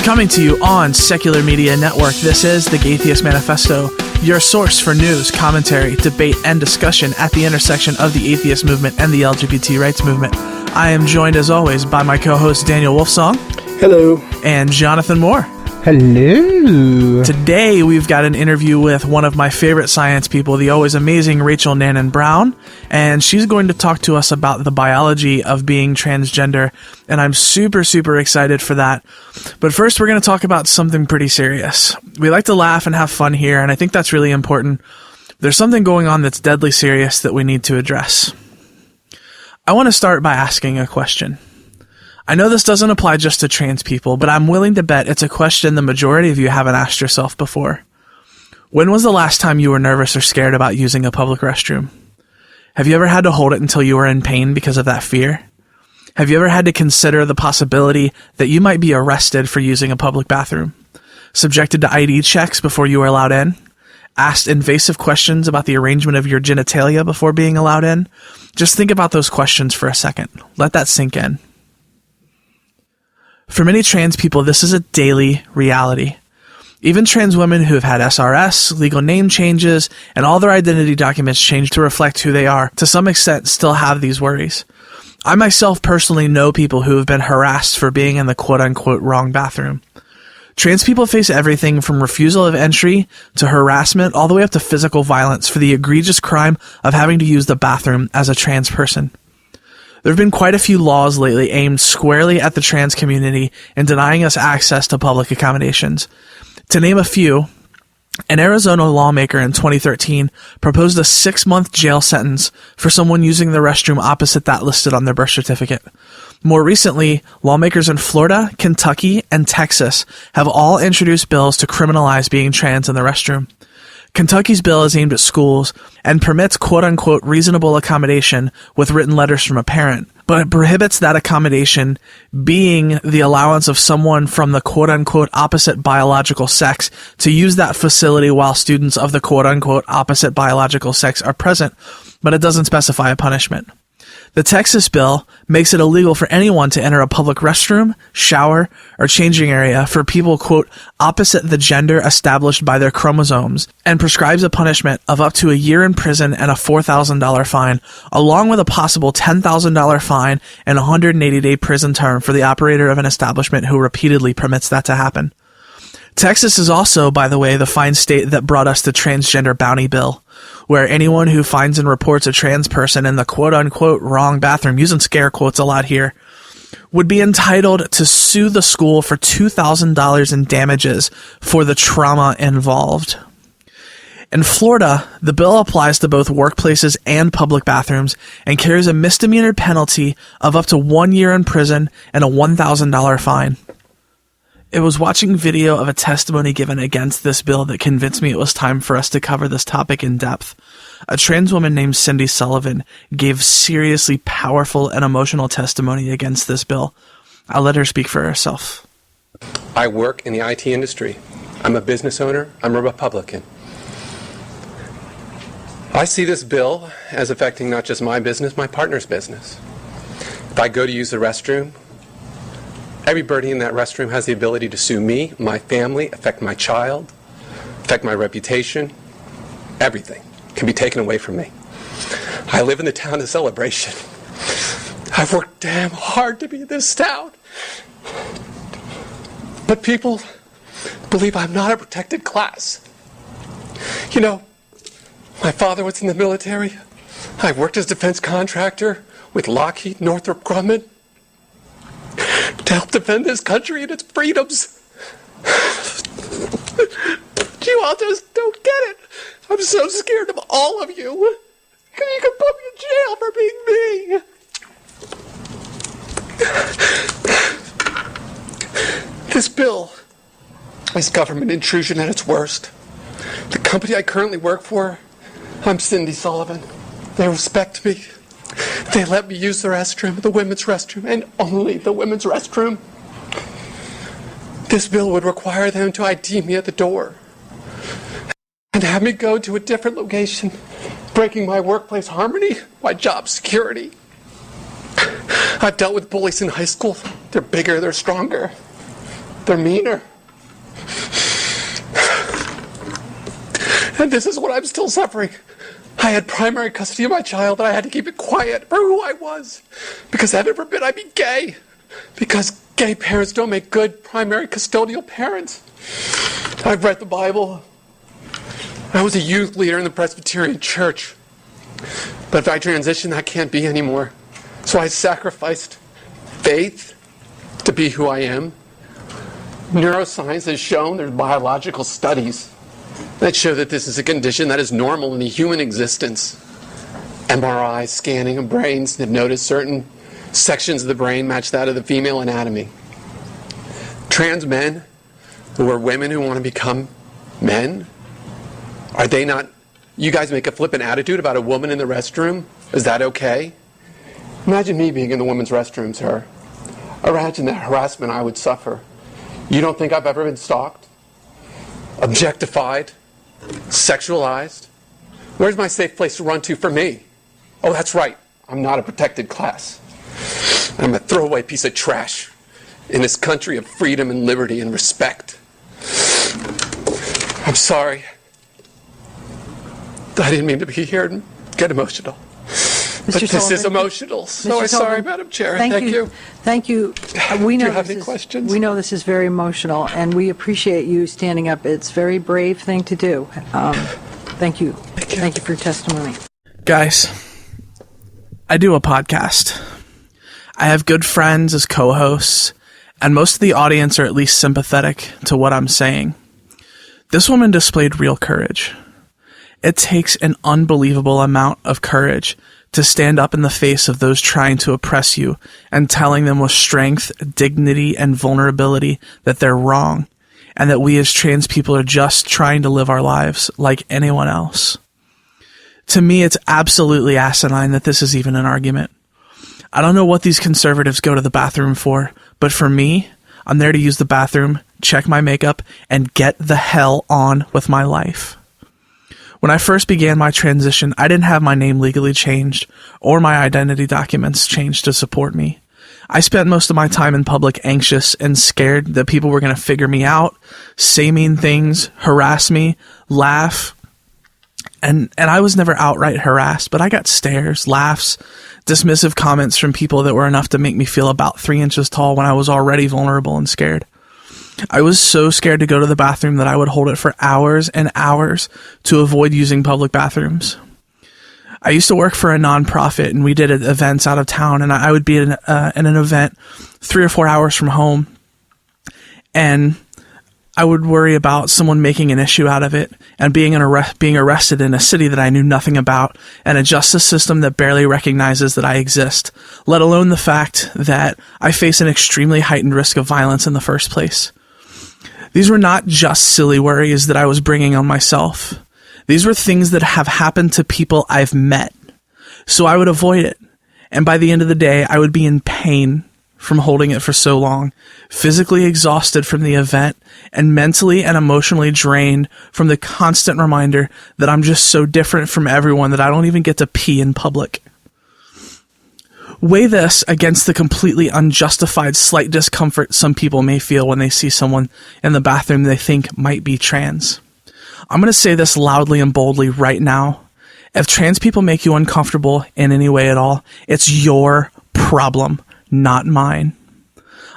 Coming to you on Secular Media Network, this is the Gaytheist Manifesto, your source for news, commentary, debate, and discussion at the intersection of the atheist movement and the LGBT rights movement. I am joined, as always, by my co-host Daniel Wolfsong. Hello. And Jonathan Moore. Hello. Today, we've got an interview with one of my favorite science people, the always amazing Rachel Nanan Brown, and she's going to talk to us about the biology of being transgender, and I'm super, super excited for that. But first, we're going to talk about something pretty serious. We like to laugh and have fun here, and I think that's really important. There's something going on that's deadly serious that we need to address. I want to start by asking a question. I know this doesn't apply just to trans people, but I'm willing to bet it's a question the majority of you haven't asked yourself before. When was the last time you were nervous or scared about using a public restroom? Have you ever had to hold it until you were in pain because of that fear? Have you ever had to consider the possibility that you might be arrested for using a public bathroom? Subjected to ID checks before you were allowed in? Asked invasive questions about the arrangement of your genitalia before being allowed in? Just think about those questions for a second. Let that sink in. For many trans people, this is a daily reality. Even trans women who have had SRS, legal name changes, and all their identity documents changed to reflect who they are, to some extent still have these worries. I myself personally know people who have been harassed for being in the quote-unquote wrong bathroom. Trans people face everything from refusal of entry to harassment all the way up to physical violence for the egregious crime of having to use the bathroom as a trans person. There have been quite a few laws lately aimed squarely at the trans community and denying us access to public accommodations. To name a few, an Arizona lawmaker in 2013 proposed a 6-month jail sentence for someone using the restroom opposite that listed on their birth certificate. More recently, lawmakers in Florida, Kentucky, and Texas have all introduced bills to criminalize being trans in the restroom. Kentucky's bill is aimed at schools and permits quote-unquote reasonable accommodation with written letters from a parent, but it prohibits that accommodation being the allowance of someone from the quote-unquote opposite biological sex to use that facility while students of the quote-unquote opposite biological sex are present, but it doesn't specify a punishment. The Texas bill makes it illegal for anyone to enter a public restroom, shower, or changing area for people, quote, opposite the gender established by their chromosomes, and prescribes a punishment of up to a year in prison and a $4,000 fine, along with a possible $10,000 fine and a 180-day prison term for the operator of an establishment who repeatedly permits that to happen. Texas is also, by the way, the fine state that brought us the transgender bounty bill, where anyone who finds and reports a trans person in the quote-unquote wrong bathroom, using scare quotes a lot here, would be entitled to sue the school for $2,000 in damages for the trauma involved. In Florida, the bill applies to both workplaces and public bathrooms and carries a misdemeanor penalty of up to 1 year in prison and a $1,000 fine. It was watching video of a testimony given against this bill that convinced me it was time for us to cover this topic in depth. A trans woman named Cindy Sullivan gave seriously powerful and emotional testimony against this bill. I'll let her speak for herself. I work in the IT industry. I'm a business owner. I'm a Republican. I see this bill as affecting not just my business, my partner's business. If I go to use the restroom, everybody in that restroom has the ability to sue me, my family, affect my child, affect my reputation. Everything can be taken away from me. I live in the town of Celebration. I've worked damn hard to be in this town. But people believe I'm not a protected class. You know, my father was in the military. I worked as a defense contractor with Lockheed, Northrop Grumman, to help defend this country and its freedoms. You all just don't get it. I'm so scared of all of you. Because you can put me in jail for being me. This bill is government intrusion at its worst. The company I currently work for, I'm Cindy Sullivan. They respect me. They let me use the restroom, the women's restroom, and only the women's restroom. This bill would require them to ID me at the door and have me go to a different location, breaking my workplace harmony, my job security. I've dealt with bullies in high school. They're bigger, they're stronger. They're meaner. And this is what I'm still suffering. I had primary custody of my child, and I had to keep it quiet for who I was. Because heaven forbid I be gay. Because gay parents don't make good primary custodial parents. I've read the Bible. I was a youth leader in the Presbyterian Church. But if I transition, that can't be anymore. So I sacrificed faith to be who I am. Neuroscience has shown, there's biological studies that show that this is a condition that is normal in the human existence. MRI scanning of brains have noticed certain sections of the brain match that of the female anatomy. Trans men who are women who want to become men, are they not? You guys make a flippant attitude about a woman in the restroom? Is that okay? Imagine me being in the women's restroom, sir. Imagine the harassment I would suffer. You don't think I've ever been stalked? Objectified? Sexualized? Where's my safe place to run to for me? Oh, that's right. I'm not a protected class. I'm a throwaway piece of trash in this country of freedom and liberty and respect. I'm sorry. I didn't mean to be here and get emotional. But this is emotional. So I'm sorry, Madam Chair. Thank you. Thank you. We know Do you have any questions? We know this is very emotional, and we appreciate you standing up. It's a very brave thing to do. Thank you. Thank you for your testimony. Guys, I do a podcast. I have good friends as co-hosts, and most of the audience are at least sympathetic to what I'm saying. This woman displayed real courage. It takes an unbelievable amount of courage to stand up in the face of those trying to oppress you and telling them with strength, dignity, and vulnerability that they're wrong and that we as trans people are just trying to live our lives like anyone else. To me, it's absolutely asinine that this is even an argument. I don't know what these conservatives go to the bathroom for, but for me, I'm there to use the bathroom, check my makeup, and get the hell on with my life. When I first began my transition, I didn't have my name legally changed or my identity documents changed to support me. I spent most of my time in public anxious and scared that people were going to figure me out, say mean things, harass me, laugh. And I was never outright harassed, but I got stares, laughs, dismissive comments from people that were enough to make me feel about 3 inches tall when I was already vulnerable and scared. I was so scared to go to the bathroom that I would hold it for hours and hours to avoid using public bathrooms. I used to work for a nonprofit, and we did events out of town, and I would be in an event 3 or 4 hours from home, and I would worry about someone making an issue out of it and being arrested in a city that I knew nothing about and a justice system that barely recognizes that I exist, let alone the fact that I face an extremely heightened risk of violence in the first place. These were not just silly worries that I was bringing on myself. These were things that have happened to people I've met. So I would avoid it. And by the end of the day, I would be in pain from holding it for so long, physically exhausted from the event, and mentally and emotionally drained from the constant reminder that I'm just so different from everyone that I don't even get to pee in public. Weigh this against the completely unjustified slight discomfort some people may feel when they see someone in the bathroom they think might be trans. I'm going to say this loudly and boldly right now. If trans people make you uncomfortable in any way at all, it's your problem, not mine.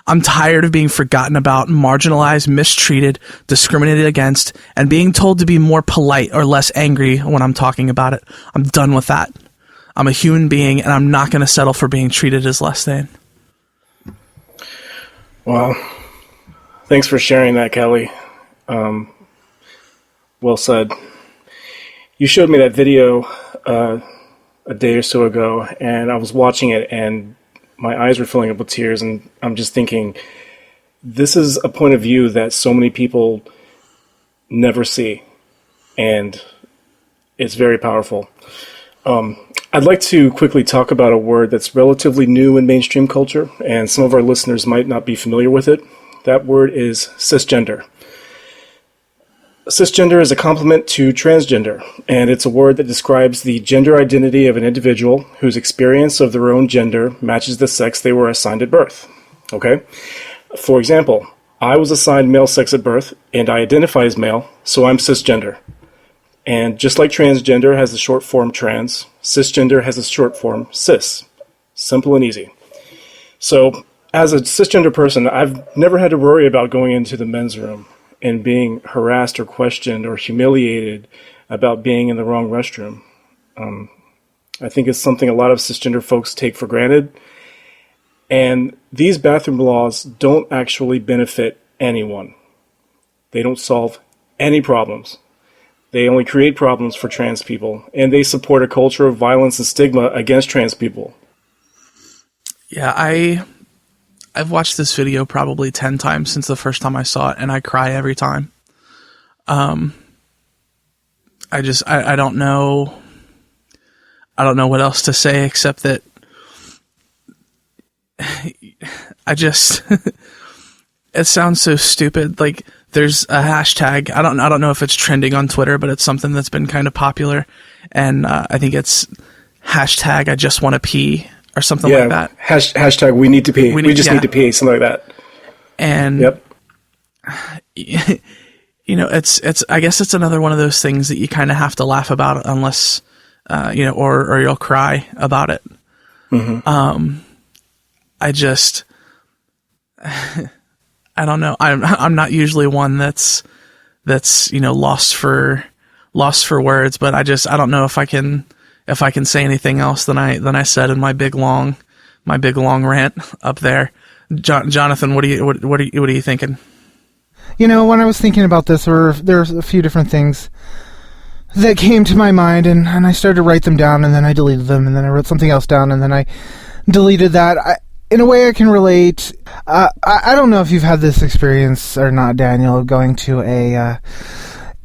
I'm tired of being forgotten about, marginalized, mistreated, discriminated against, and being told to be more polite or less angry when I'm talking about it. I'm done with that. I'm a human being, and I'm not going to settle for being treated as less than. Well, thanks for sharing that, Kelly. Well said. You showed me that video a day or so ago, and I was watching it, and my eyes were filling up with tears, and I'm just thinking, this is a point of view that so many people never see, and it's very powerful. I'd like to quickly talk about a word that's relatively new in mainstream culture, and some of our listeners might not be familiar with it. That word is cisgender. Cisgender is a complement to transgender, and it's a word that describes the gender identity of an individual whose experience of their own gender matches the sex they were assigned at birth. Okay? For example, I was assigned male sex at birth, and I identify as male, so I'm cisgender. And just like transgender has the short form trans, cisgender has the short form cis. Simple and easy. So, as a cisgender person, I've never had to worry about going into the men's room and being harassed or questioned or humiliated about being in the wrong restroom. I think it's something a lot of cisgender folks take for granted. And these bathroom laws don't actually benefit anyone. They don't solve any problems. They only create problems for trans people, and they support a culture of violence and stigma against trans people. Yeah, I've watched this video probably 10 times since the first time I saw it, and I cry every time. I don't know. I don't know what else to say except that it sounds so stupid. Like, there's a hashtag. I don't know if it's trending on Twitter, but it's something that's been kind of popular. And I think it's hashtag I just want to pee or something like that. Hashtag we need to pee. We just need to pee, something like that. And it's I guess it's another one of those things that you kind of have to laugh about unless or you'll cry about it. Mm-hmm. I don't know. I'm not usually one that's lost for words, but I don't know if I can say anything else than I said in my big long rant up there. Jonathan, what are you thinking? When I was thinking about this, there's a few different things that came to my mind, and I started to write them down, and then I deleted them, and then I wrote something else down, and then I deleted that. In a way I can relate. I don't know if you've had this experience or not, Daniel, going to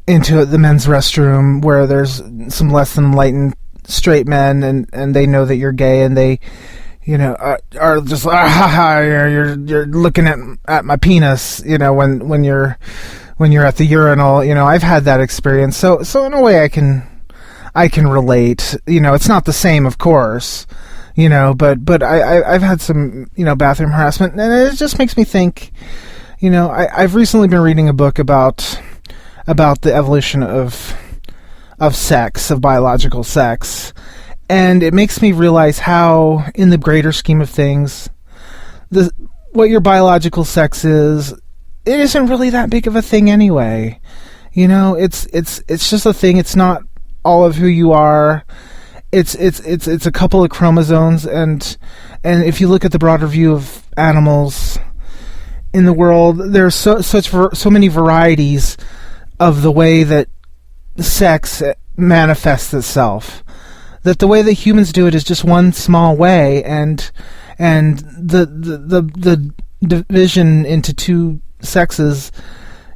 into the men's restroom where there's some less than enlightened straight men, and they know that you're gay, and they are just you're looking at my penis, when you're at the urinal. I've had that experience, so in a way I can relate. It's not the same, of course, but I've had some bathroom harassment, and it just makes me think. I've recently been reading a book about the evolution of sex, of biological sex. And it makes me realize how, in the greater scheme of things, what your biological sex is, it isn't really that big of a thing anyway. It's just a thing. It's not all of who you are. It's a couple of chromosomes, and if you look at the broader view of animals in the world, there's so many varieties of the way that sex manifests itself. That the way that humans do it is just one small way, and the division into two sexes,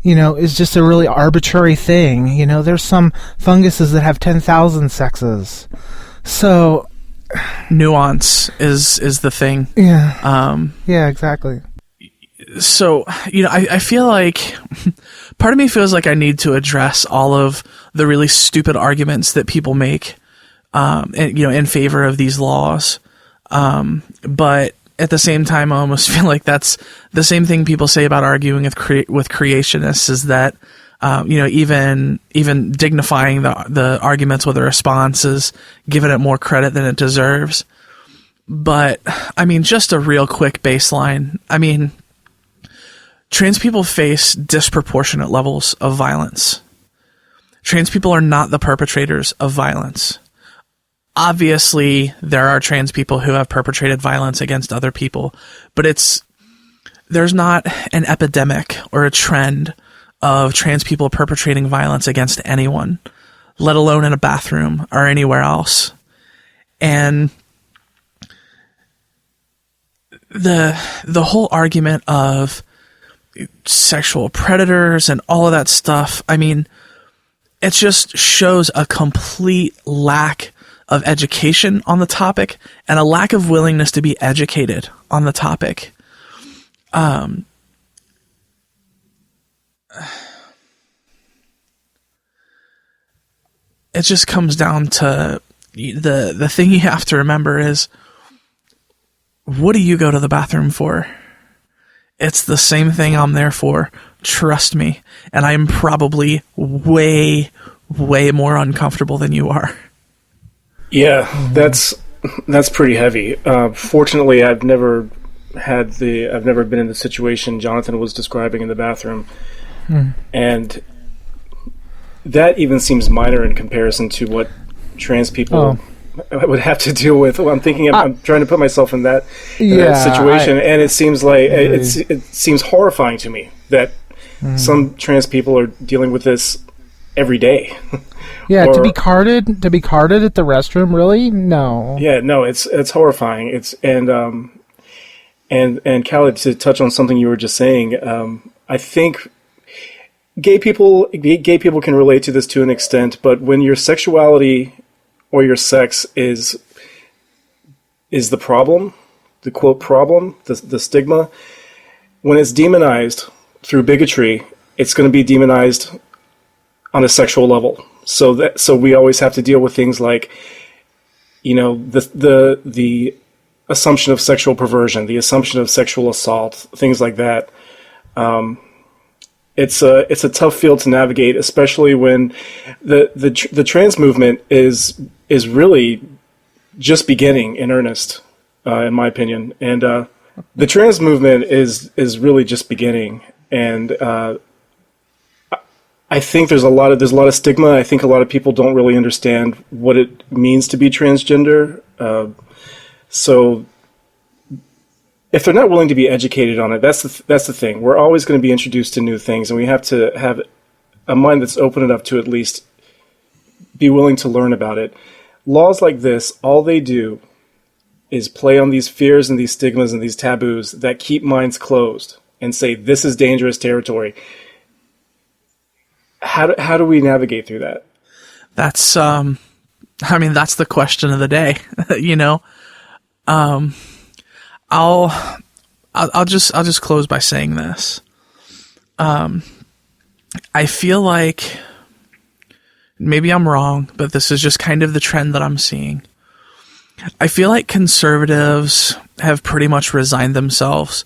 is just a really arbitrary thing. There's some funguses that have 10,000 sexes. So nuance is the thing. Yeah. Yeah, exactly. So, I feel like part of me feels like I need to address all of the really stupid arguments that people make in favor of these laws. But at the same time, I almost feel like that's the same thing people say about arguing with creationists, is that, even dignifying the arguments with a response is giving it more credit than it deserves. But, just a real quick baseline. Trans people face disproportionate levels of violence. Trans people are not the perpetrators of violence. Obviously, there are trans people who have perpetrated violence against other people, but there's not an epidemic or a trend of trans people perpetrating violence against anyone, let alone in a bathroom or anywhere else. And the whole argument of sexual predators and all of that stuff, it just shows a complete lack of education on the topic and a lack of willingness to be educated on the topic. It just comes down to the thing you have to remember is, what do you go to the bathroom for? It's the same thing I'm there for. Trust me. And I'm probably way, way more uncomfortable than you are. Yeah, that's pretty heavy. Fortunately, I've never been in the situation Jonathan was describing in the bathroom. And that even seems minor in comparison to what trans people would have to deal with. I'm thinking, I'm trying to put myself in that situation, and it seems like it seems horrifying to me that some trans people are dealing with this every day. Yeah, to be carded at the restroom, really? No. Yeah, no, it's horrifying. And Khaled, to touch on something you were just saying, I think gay people can relate to this to an extent, but when your sexuality or your sex is the problem, the quote problem, the stigma, when it's demonized through bigotry, it's going to be demonized on a sexual level. So we always have to deal with things like, the assumption of sexual perversion, the assumption of sexual assault, things like that. It's a tough field to navigate, especially when the trans movement is really just beginning in earnest, in my opinion. And the trans movement is really just beginning, and I think there's a lot of stigma. I think a lot of people don't really understand what it means to be transgender. So if they're not willing to be educated on it, that's the thing. We're always going to be introduced to new things, and we have to have a mind that's open enough to at least be willing to learn about it. Laws like this, all they do is play on these fears and these stigmas and these taboos that keep minds closed and say, this is dangerous territory. How do we navigate through that? That's that's the question of the day. I'll just close by saying this. I feel like maybe I'm wrong, but this is just kind of the trend that I'm seeing. I feel like conservatives have pretty much resigned themselves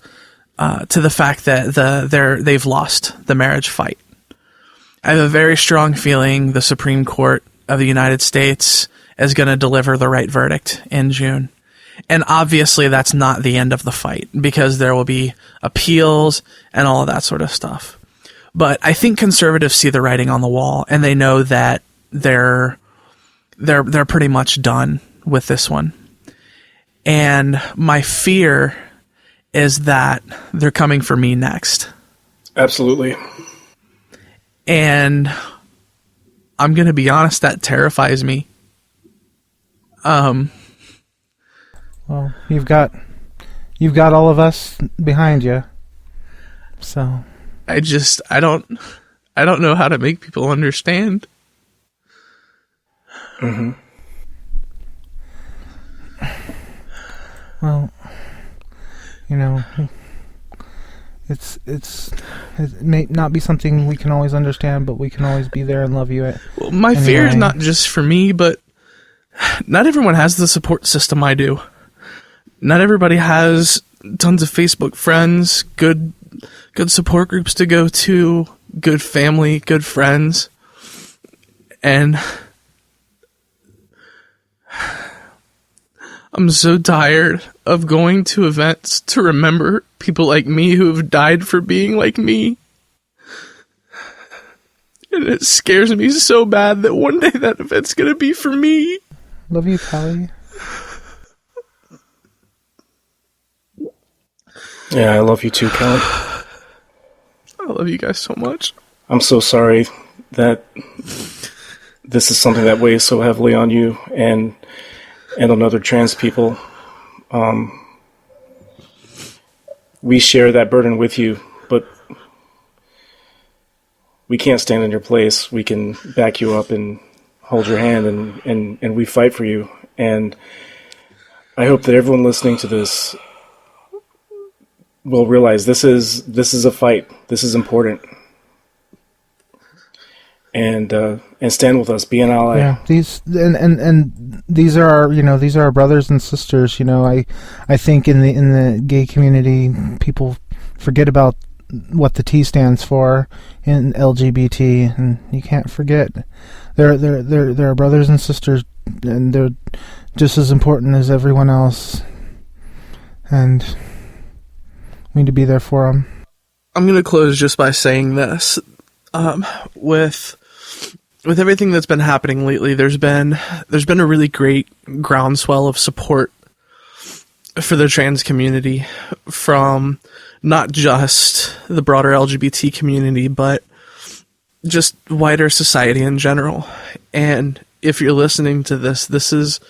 to the fact that they've lost the marriage fight. I have a very strong feeling the Supreme Court of the United States is going to deliver the right verdict in June. And obviously that's not the end of the fight, because there will be appeals and all of that sort of stuff. But I think conservatives see the writing on the wall, and they know that they're pretty much done with this one. And my fear is that they're coming for me next. Absolutely. And I'm going to be honest, that terrifies me. Well, you've got all of us behind you. So I don't know how to make people understand. Mm-hmm. Well, it may not be something we can always understand, but we can always be there and love you. Well, my fear is not just for me, but not everyone has the support system I do. Not everybody has tons of Facebook friends, good support groups to go to, good family, good friends. And I'm so tired of going to events to remember people like me who have died for being like me. And it scares me so bad that one day that event's gonna be for me. Love you, Callie. Yeah, I love you too, Kelly. I love you guys so much. I'm so sorry that this is something that weighs so heavily on you and on other trans people. We share that burden with you, but we can't stand in your place. We can back you up and hold your hand, and we fight for you. And I hope that everyone listening to this will realize this is a fight. This is important. And stand with us. Be an ally. Yeah, these are our brothers and sisters. I think in the gay community, people forget about what the T stands for in LGBT, and you can't forget they're brothers and sisters, and they're just as important as everyone else, and we need to be there for them. I'm going to close just by saying this. With everything that's been happening lately, there's been a really great groundswell of support for the trans community from not just the broader LGBT community, but just wider society in general. And if you're listening to this, this is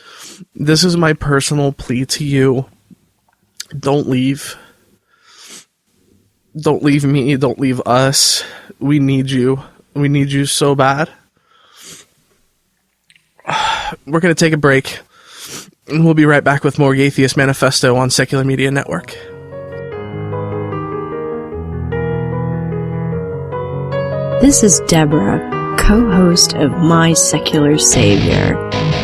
my personal plea to you. Don't leave. Don't leave me. Don't leave us. We need you. We need you so bad. We're going to take a break, and we'll be right back with more Atheist Manifesto on Secular Media Network. This is Deborah, co-host of My Secular Savior.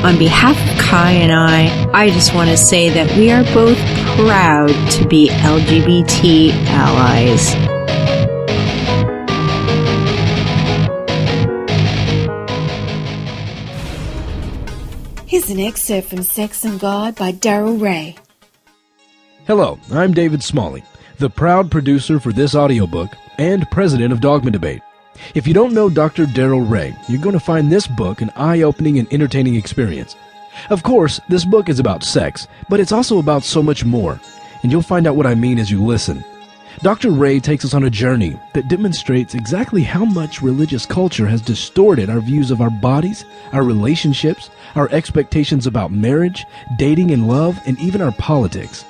On behalf of Kai and I just want to say that we are both proud to be LGBT allies. Here's an excerpt from Sex and God by Darrell Ray. Hello, I'm David Smalley, the proud producer for this audiobook and president of Dogma Debate. If you don't know Dr. Darrell Ray, you're going to find this book an eye-opening and entertaining experience. Of course, this book is about sex, but it's also about so much more, and you'll find out what I mean as you listen. Dr. Ray takes us on a journey that demonstrates exactly how much religious culture has distorted our views of our bodies, our relationships, our expectations about marriage, dating and love, and even our politics.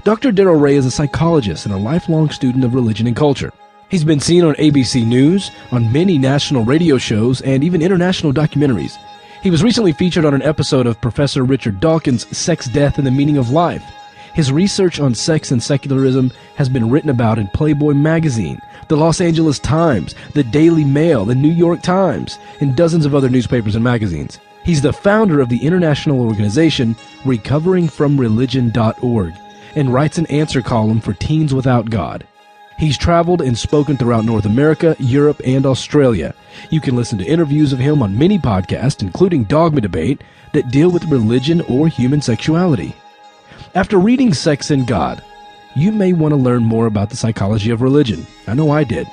Dr. Darrell Ray is a psychologist and a lifelong student of religion and culture. He's been seen on ABC News, on many national radio shows, and even international documentaries. He was recently featured on an episode of Professor Richard Dawkins' Sex, Death, and the Meaning of Life. His research on sex and secularism has been written about in Playboy magazine, the Los Angeles Times, the Daily Mail, the New York Times, and dozens of other newspapers and magazines. He's the founder of the international organization recoveringfromreligion.org and writes an answer column for Teens Without God. He's traveled and spoken throughout North America, Europe, and Australia. You can listen to interviews of him on many podcasts, including Dogma Debate, that deal with religion or human sexuality. After reading Sex and God, you may want to learn more about the psychology of religion. I know I did.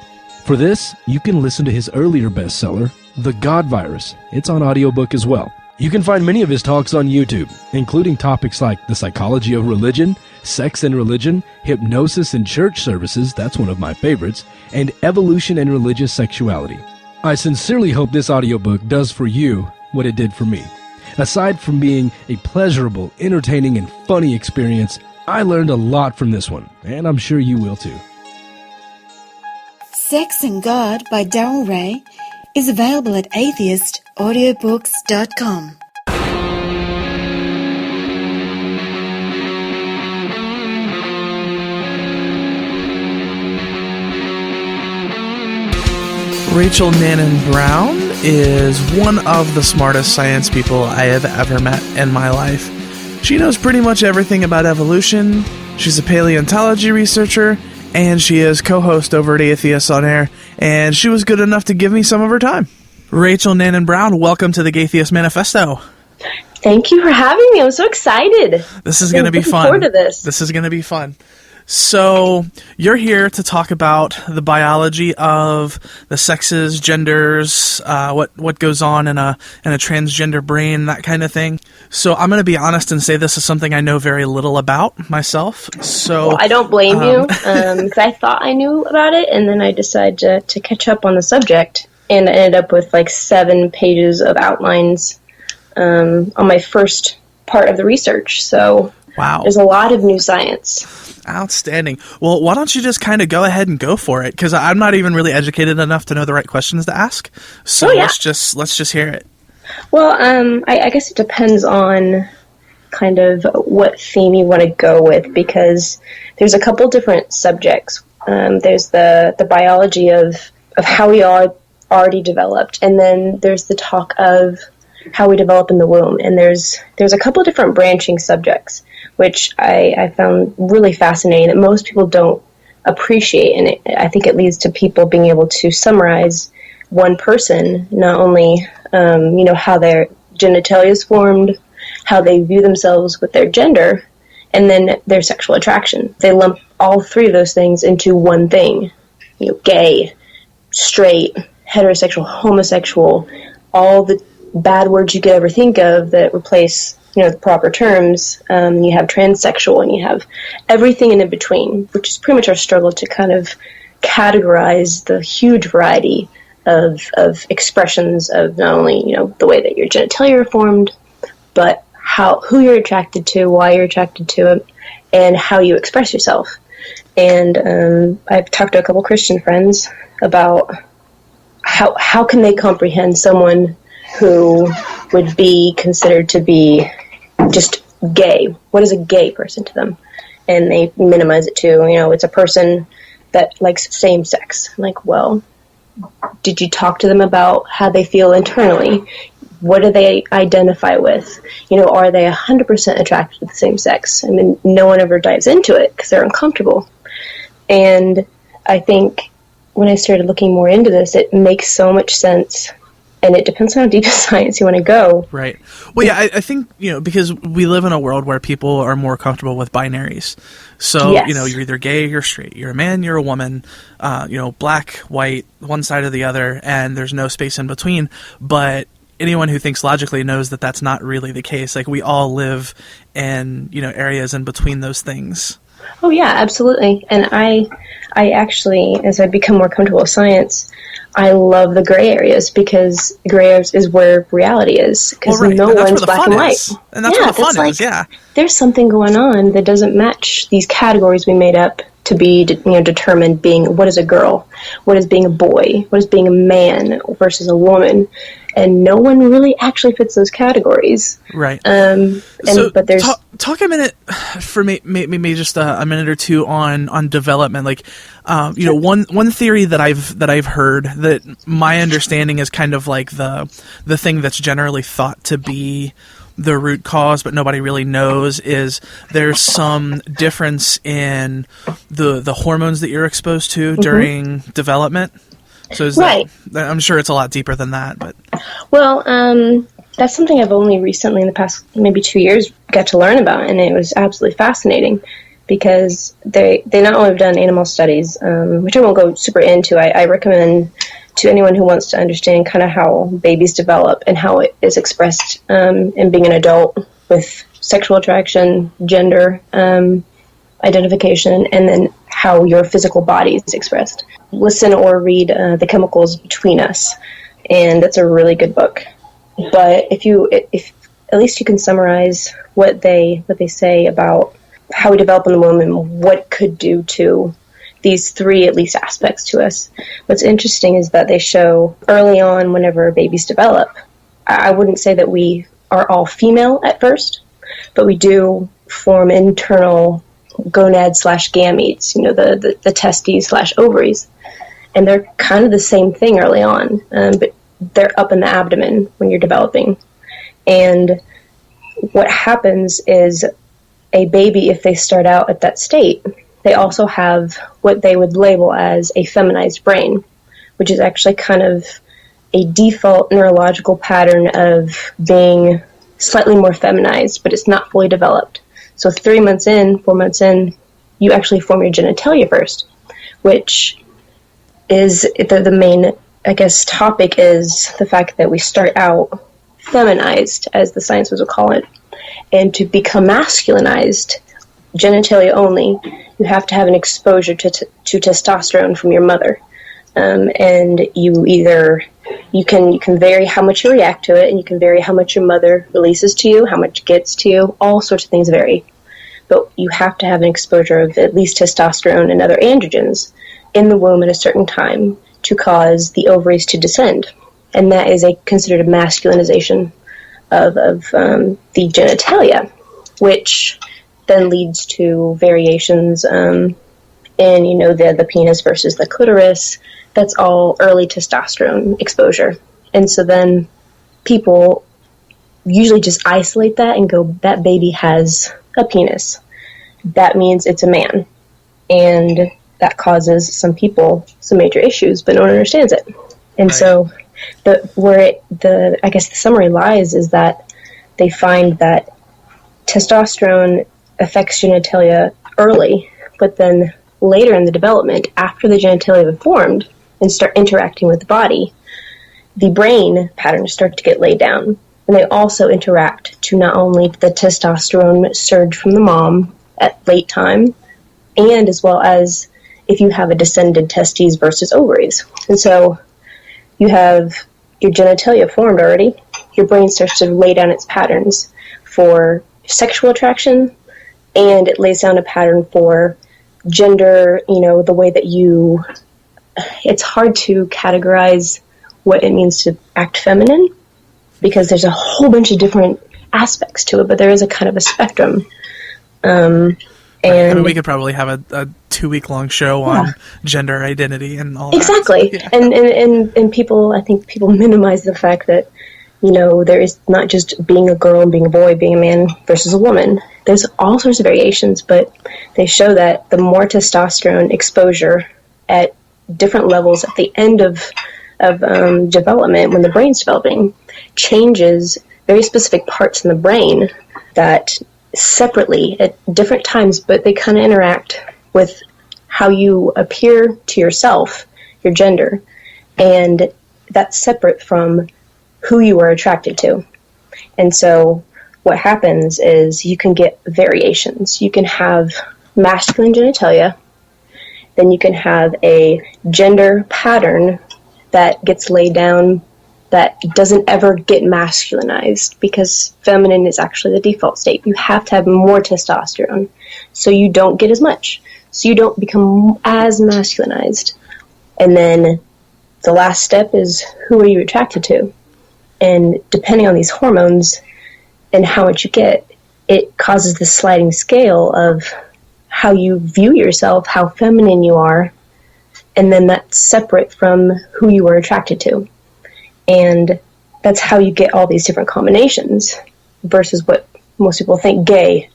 For this, you can listen to his earlier bestseller, The God Virus. It's on audiobook as well. You can find many of his talks on YouTube, including topics like the psychology of religion, sex and religion, hypnosis and church services, that's one of my favorites, and evolution and religious sexuality. I sincerely hope this audiobook does for you what it did for me. Aside from being a pleasurable, entertaining, and funny experience, I learned a lot from this one, and I'm sure you will too. Sex and God by Darrell Ray is available at atheistaudiobooks.com. Rachel Nannon Brown is one of the smartest science people I have ever met in my life. She knows pretty much everything about evolution, she's a paleontology researcher, and she is co-host over at Atheists on Air, and she was good enough to give me some of her time. Rachel Nannon Brown, welcome to the Atheist Manifesto. Thank you for having me. I'm so excited. This is going to be fun. Forward to this. This is going to be fun. So, you're here to talk about the biology of the sexes, genders, what goes on in a transgender brain, that kind of thing. So, I'm going to be honest and say this is something I know very little about myself. So, well, I don't blame you, because I thought I knew about it, and then I decided to catch up on the subject, and I ended up with like 7 pages of outlines on my first part of the research. So, wow, there's a lot of new science. Outstanding. Well, why don't you just kind of go ahead and go for it? Because I'm not even really educated enough to know the right questions to ask. So let's just hear it. Well, I guess it depends on kind of what theme you want to go with, because there's a couple different subjects. There's the biology of how we are already developed, and then there's the talk of how we develop in the womb. And there's a couple different branching subjects, which I found really fascinating that most people don't appreciate. And I think it leads to people being able to summarize one person, not only, how their genitalia is formed, how they view themselves with their gender, and then their sexual attraction. They lump all three of those things into one thing. Gay, straight, heterosexual, homosexual, all the bad words you could ever think of that replace, the proper terms. You have transsexual, and you have everything in between, which is pretty much our struggle to kind of categorize the huge variety of expressions of not only, the way that your genitalia are formed, but who you're attracted to, why you're attracted to it, and how you express yourself. And I've talked to a couple Christian friends about how can they comprehend someone who would be considered to be just gay. What is a gay person to them? And they minimize it to, it's a person that likes same sex. I'm like, well, did you talk to them about how they feel internally? What do they identify with? Are they 100% attracted to the same sex? I mean, no one ever dives into it because they're uncomfortable. And I think when I started looking more into this, it makes so much sense. And it depends on how deep in science you want to go. Right. Well, yeah, I think, because we live in a world where people are more comfortable with binaries. So, yes. You're either gay or you're straight. You're a man, you're a woman, black, white, one side or the other, and there's no space in between. But anyone who thinks logically knows that that's not really the case. Like, we all live in, areas in between those things. Oh, yeah, absolutely. And I actually, as I become more comfortable with science, I love the gray areas, because gray areas is where reality is, because no one's black and white. And that's where the fun is, yeah. There's something going on that doesn't match these categories we made up to be, determined being what is a girl, what is being a boy, what is being a man versus a woman. And no one really actually fits those categories. Right. But there's talk a minute for maybe just a minute or two on development. Like, Sure. one theory that I've heard, that my understanding is kind of like the thing that's generally thought to be the root cause, but nobody really knows, is there's some difference in the hormones that you're exposed to during development. So right. I'm sure it's a lot deeper than that, but. Well, that's something I've only recently, in the past maybe 2 years, got to learn about, and it was absolutely fascinating, because they not only have done animal studies, which I won't go super into. I recommend to anyone who wants to understand kind of how babies develop and how it is expressed in being an adult, with sexual attraction, gender, identification, and then how your physical body is expressed. Listen or read The Chemicals Between Us, and that's a really good book. But if at least you can summarize what they say about how we develop in the womb and what it could do to these three, at least, aspects to us. What's interesting is that they show early on, whenever babies develop, I wouldn't say that we are all female at first, but we do form internal gonad/gametes, the testes/ovaries. And they're kind of the same thing early on, but they're up in the abdomen when you're developing. And what happens is a baby, if they start out at that state, they also have what they would label as a feminized brain, which is actually kind of a default neurological pattern of being slightly more feminized, but it's not fully developed. So 3 months in, 4 months in, you actually form your genitalia first, which is the main, I guess, topic, is the fact that we start out feminized, as the science would call it, and to become masculinized, genitalia only, you have to have an exposure to testosterone from your mother. And you can vary how much you react to it, and you can vary how much your mother releases to you, how much gets to you, all sorts of things vary. But you have to have an exposure of at least testosterone and other androgens in the womb at a certain time to cause the ovaries to descend. And that is considered a masculinization of the genitalia, which then leads to variations in, the penis versus the clitoris. That's all early testosterone exposure. And so then people usually just isolate that and go, that baby has a penis. That means it's a man. And that causes some people some major issues, but no one understands it. And Right. so I guess the summary lies is that they find that testosterone affects genitalia early, but then later in the development, after the genitalia have formed and start interacting with the body, the brain patterns start to get laid down. And they also interact to not only the testosterone surge from the mom at late time, and as well as if you have a descended testes versus ovaries. And so you have your genitalia formed already, your brain starts to lay down its patterns for sexual attraction, and it lays down a pattern for gender, the way that it's hard to categorize what it means to act feminine, because there's a whole bunch of different aspects to it, but there is a kind of a spectrum. And I mean, we could probably have a 2-week-long show on gender identity and all exactly. that. Exactly. Yeah. And people, I think people minimize the fact that, there is not just being a girl and being a boy, being a man versus a woman. There's all sorts of variations, but they show that the more testosterone exposure at different levels at the end of development, when the brain's developing, changes very specific parts in the brain that separately at different times, but they kind of interact with how you appear to yourself, your gender, and that's separate from who you are attracted to. And so what happens is you can get variations. You can have masculine genitalia, then you can have a gender pattern that gets laid down that doesn't ever get masculinized, because feminine is actually the default state. You have to have more testosterone, so you don't get as much. So you don't become as masculinized. And then the last step is, who are you attracted to? And depending on these hormones and how much you get, it causes this sliding scale of how you view yourself, how feminine you are, and then that's separate from who you are attracted to. And that's how you get all these different combinations versus what most people think gay,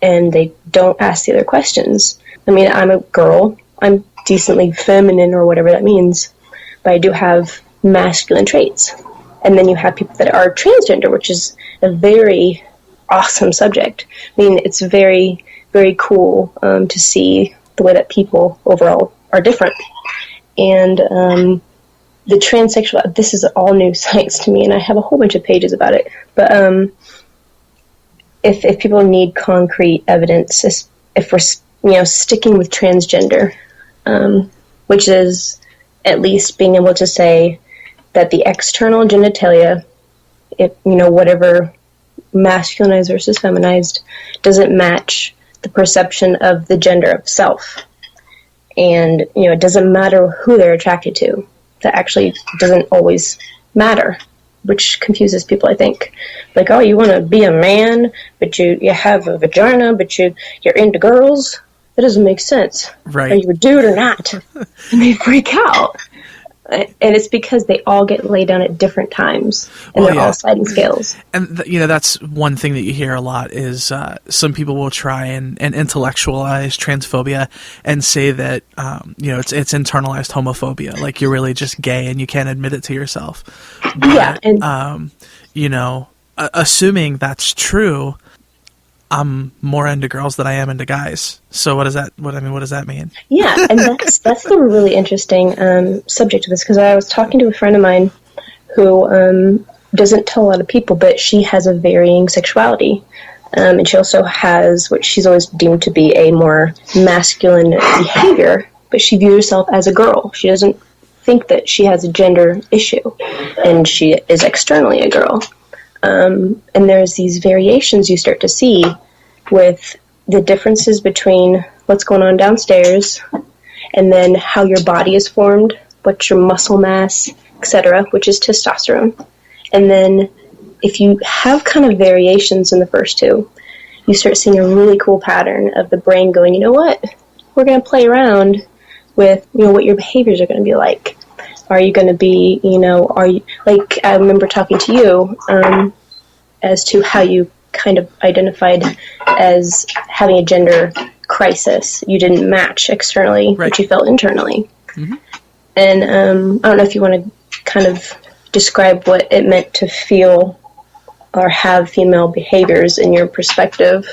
and they don't ask the other questions. I mean, I'm a girl, I'm decently feminine or whatever that means, but I do have masculine traits. And then you have people that are transgender, which is a very awesome subject. I mean, it's very, very cool to see the way that people overall are different. And the transsexual, this is all new science to me, and I have a whole bunch of pages about it. But if people need concrete evidence, if we're sticking with transgender, which is at least being able to say that the external genitalia, whatever masculinized versus feminized, doesn't match the perception of the gender of self. And, it doesn't matter who they're attracted to. That actually doesn't always matter, which confuses people, I think. Like, oh, you want to be a man, but you have a vagina, but you're into girls? That doesn't make sense. Right. Are you a dude or not? And they freak out. And it's because they all get laid down at different times, and they're all sliding scales. And that's one thing that you hear a lot is some people will try and intellectualize transphobia and say that it's internalized homophobia, like you're really just gay and you can't admit it to yourself. But, assuming that's true, I'm more into girls than I am into guys. So what does that mean? Yeah, and that's the really interesting subject of this, because I was talking to a friend of mine who doesn't tell a lot of people, but she has a varying sexuality. And she also has what she's always deemed to be a more masculine behavior, but she views herself as a girl. She doesn't think that she has a gender issue, and she is externally a girl. And there's these variations you start to see with the differences between what's going on downstairs and then how your body is formed, what's your muscle mass, etc., which is testosterone. And then if you have kind of variations in the first two, you start seeing a really cool pattern of the brain going, you know what, we're going to play around with, what your behaviors are going to be like. Are you going to be, are you, like, I remember talking to you as to how you kind of identified as having a gender crisis. You didn't match externally Right. what you felt internally. Mm-hmm. And I don't know if you want to kind of describe what it meant to feel or have female behaviors in your perspective.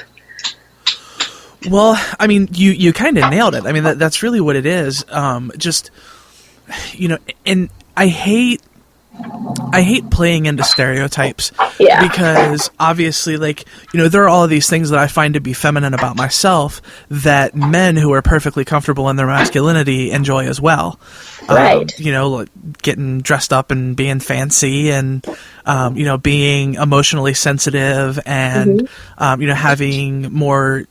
Well, I mean, you kind of nailed it. I mean, that's really what it is. Just, and I hate playing into stereotypes. Yeah. Because obviously, there are all of these things that I find to be feminine about myself that men who are perfectly comfortable in their masculinity enjoy as well. Right. Like getting dressed up and being fancy and, being emotionally sensitive and, having more,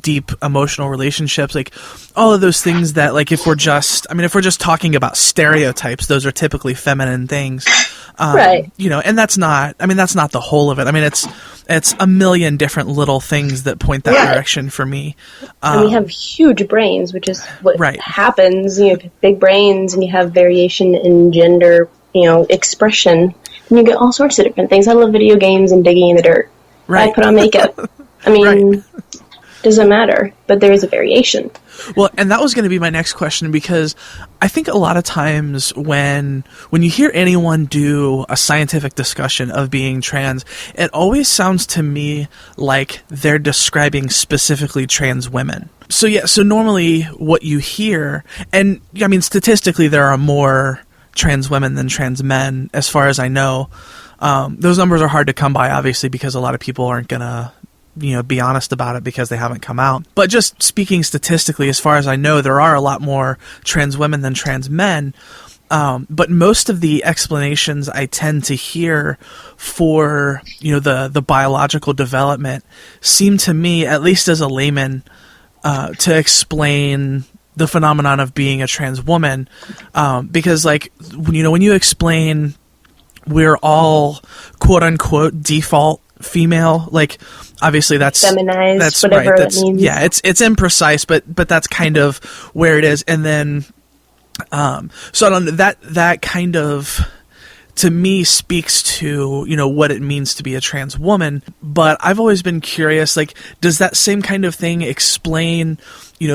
deep emotional relationships, like all of those things that, like, if we're just talking about stereotypes, those are typically feminine things. Right. And that's not the whole of it. I mean, it's a million different little things that point that direction for me. And we have huge brains, which is what happens. You have big brains and you have variation in gender, expression. And you get all sorts of different things. I love video games and digging in the dirt. Right. I put on makeup. I mean, doesn't matter, but there is a variation. Well, and that was going to be my next question, because I think a lot of times when you hear anyone do a scientific discussion of being trans, it always sounds to me like they're describing specifically trans women. So normally what you hear, and I mean, statistically there are more trans women than trans men, as far as I know. Those numbers are hard to come by, obviously, because a lot of people aren't going to be honest about it because they haven't come out. But just speaking statistically, as far as I know, there are a lot more trans women than trans men. But most of the explanations I tend to hear for, the biological development seem to me, at least as a layman, to explain the phenomenon of being a trans woman. Because, when you explain we're all quote unquote default female, obviously that's feminized, that's whatever right. That means. Yeah, it's imprecise, but that's kind of where it is. And then, so I don't know, that kind of, to me, speaks to, what it means to be a trans woman. But I've always been curious, does that same kind of thing explain,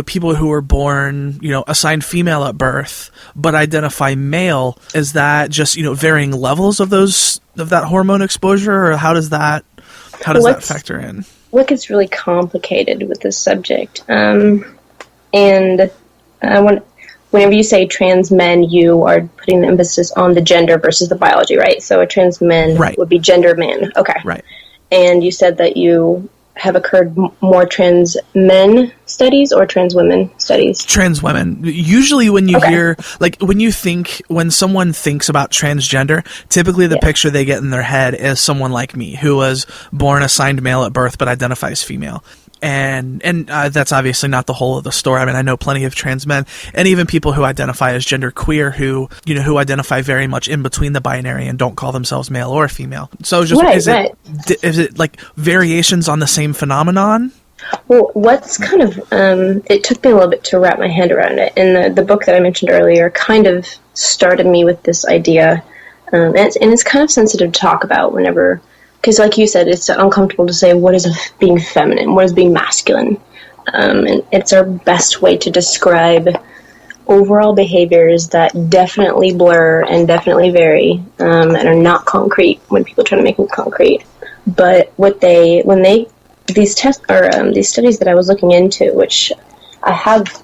people who are born, assigned female at birth, but identify male? Is that just, varying levels of that hormone exposure, or how does that factor in? What gets really complicated with this subject, whenever you say trans men, you are putting the emphasis on the gender versus the biology, right? So a trans man would be gender man. Okay. Right. And you said that you have occurred more trans men studies or trans women studies? Trans women. Usually when you hear, when someone thinks about transgender, typically the picture they get in their head is someone like me, who was born assigned male at birth but identifies female. And that's obviously not the whole of the story. I mean, I know plenty of trans men, and even people who identify as gender queer, who identify very much in between the binary and don't call themselves male or female. So is it like variations on the same phenomenon? Well, what's kind of, it took me a little bit to wrap my head around it. And the book that I mentioned earlier kind of started me with this idea. And it's kind of sensitive to talk about whenever, because like you said, it's uncomfortable to say what is being feminine, what is being masculine. And it's our best way to describe overall behaviors that definitely blur and definitely vary, and are not concrete when people try to make them concrete. But these studies that I was looking into, which I have,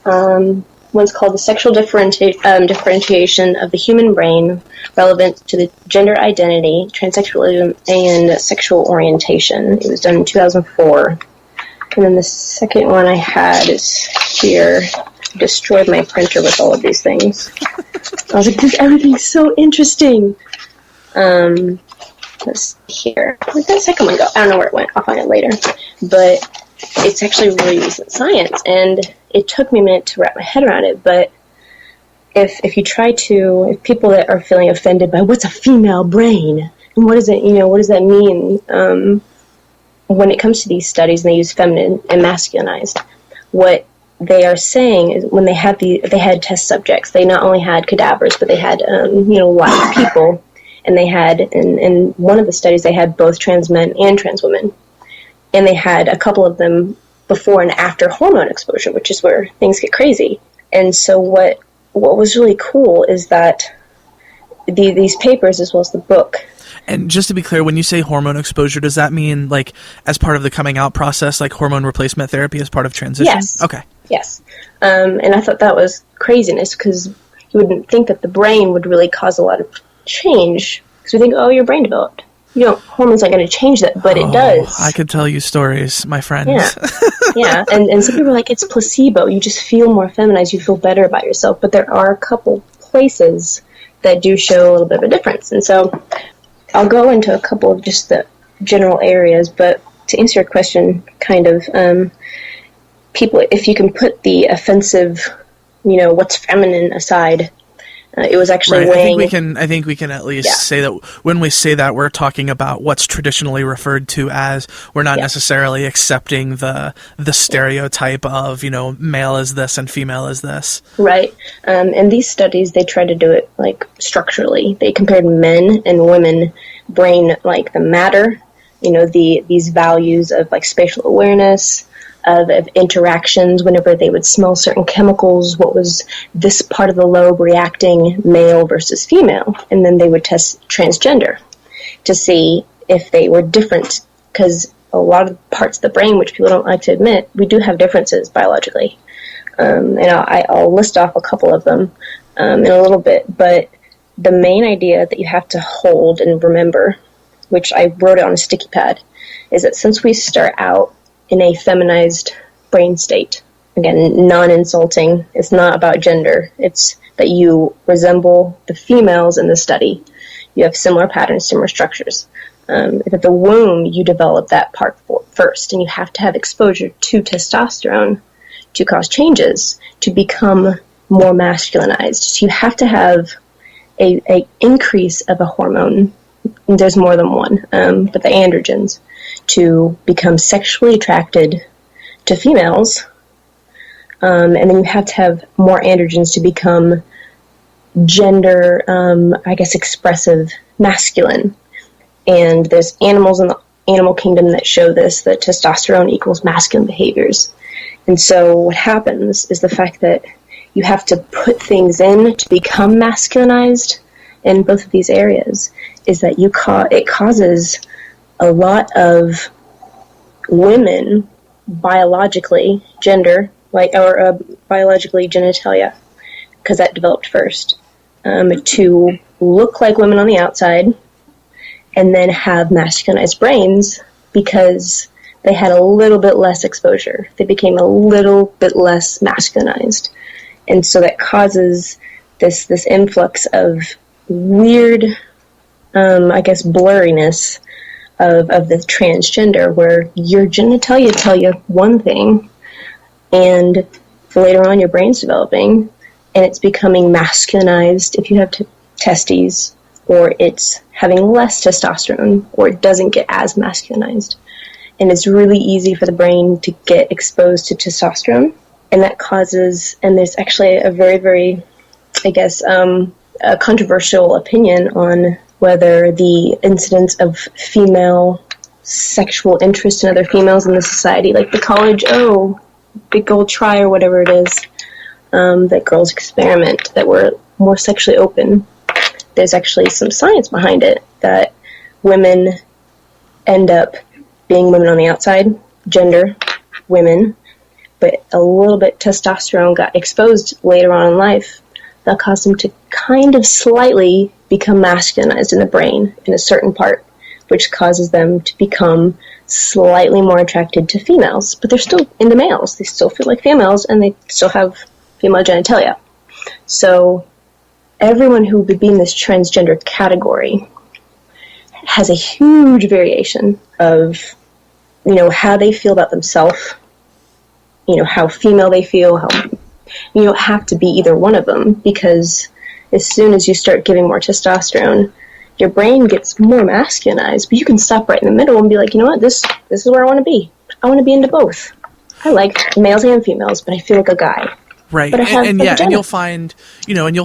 one's called The Sexual Differentiation of the Human Brain Relevant to the Gender Identity, Transsexualism, and Sexual Orientation. It was done in 2004. And then the second one I had is here. Destroyed my printer with all of these things. I was like, everything's so interesting. Let's see here. Where'd that second one go? I don't know where it went. I'll find it later. But it's actually really recent science, and it took me a minute to wrap my head around it. But if people that are feeling offended by what's a female brain and what does that mean? When it comes to these studies and they use feminine and masculinized, what they are saying is when they had test subjects, they not only had cadavers, but they had live people. And they had, in one of the studies, they had both trans men and trans women. And they had a couple of them before and after hormone exposure, which is where things get crazy. And so what was really cool is that these papers, as well as the book. And just to be clear, when you say hormone exposure, does that mean like as part of the coming out process, like hormone replacement therapy as part of transition? Yes. Okay. Yes. And I thought that was craziness, because you wouldn't think that the brain would really cause a lot of change, because we think, oh, your brain developed. Hormones aren't going to change that, but it does. I could tell you stories, my friends. Yeah. Yeah. And some people are like, it's placebo. You just feel more feminized. You feel better about yourself. But there are a couple places that do show a little bit of a difference. And so I'll go into a couple of just the general areas, but to answer your question, kind of, people, if you can put the offensive, what's feminine aside, it was actually weighing. I think we can at least say that when we say that, we're talking about what's traditionally referred to as. We're not necessarily accepting the stereotype of male is this and female is this. Right. And these studies, they tried to do it like structurally. They compared men and women brain, like the matter, these values of like spatial awareness, of interactions whenever they would smell certain chemicals, what was this part of the lobe reacting, male versus female, and then they would test transgender to see if they were different, because a lot of parts of the brain, which people don't like to admit, we do have differences biologically. And I'll list off a couple of them in a little bit, but the main idea that you have to hold and remember, which I wrote it on a sticky pad, is that since we start out in a feminized brain state, again, non-insulting, it's not about gender, it's that you resemble the females in the study. You have similar patterns, similar structures. At the womb, you develop that part first, and you have to have exposure to testosterone to cause changes, to become more masculinized. So you have to have a increase of a hormone. There's more than one, but the androgens, to become sexually attracted to females. And then you have to have more androgens to become gender, expressive masculine. And there's animals in the animal kingdom that show this, that testosterone equals masculine behaviors. And so what happens is the fact that you have to put things in to become masculinized in both of these areas is that it causes a lot of women biologically, biologically genitalia, because that developed first, to look like women on the outside and then have masculinized brains because they had a little bit less exposure. They became a little bit less masculinized. And so that causes this influx of weird, blurriness of the transgender, where your genitalia tell you one thing, and later on your brain's developing, and it's becoming masculinized if you have testes, or it's having less testosterone, or it doesn't get as masculinized. And it's really easy for the brain to get exposed to testosterone, and that causes, and there's actually a very, very, a controversial opinion on whether the incidence of female sexual interest in other females in the society, like the college, big old try or whatever it is, that girls experiment, that were more sexually open. There's actually some science behind it, that women end up being women on the outside, gender, women, but a little bit testosterone got exposed later on in life. That caused them to kind of slightly become masculinized in the brain in a certain part, which causes them to become slightly more attracted to females. But they're still into males. They still feel like females, and they still have female genitalia. So everyone who would be in this transgender category has a huge variation of, how they feel about themselves, how female they feel, how you don't have to be either one of them, because as soon as you start giving more testosterone, your brain gets more masculinized, but you can stop right in the middle and be like, you know what, this is where I want to be. I want to be into both. I like males and females, but I feel like a guy. Right. But I have and you'll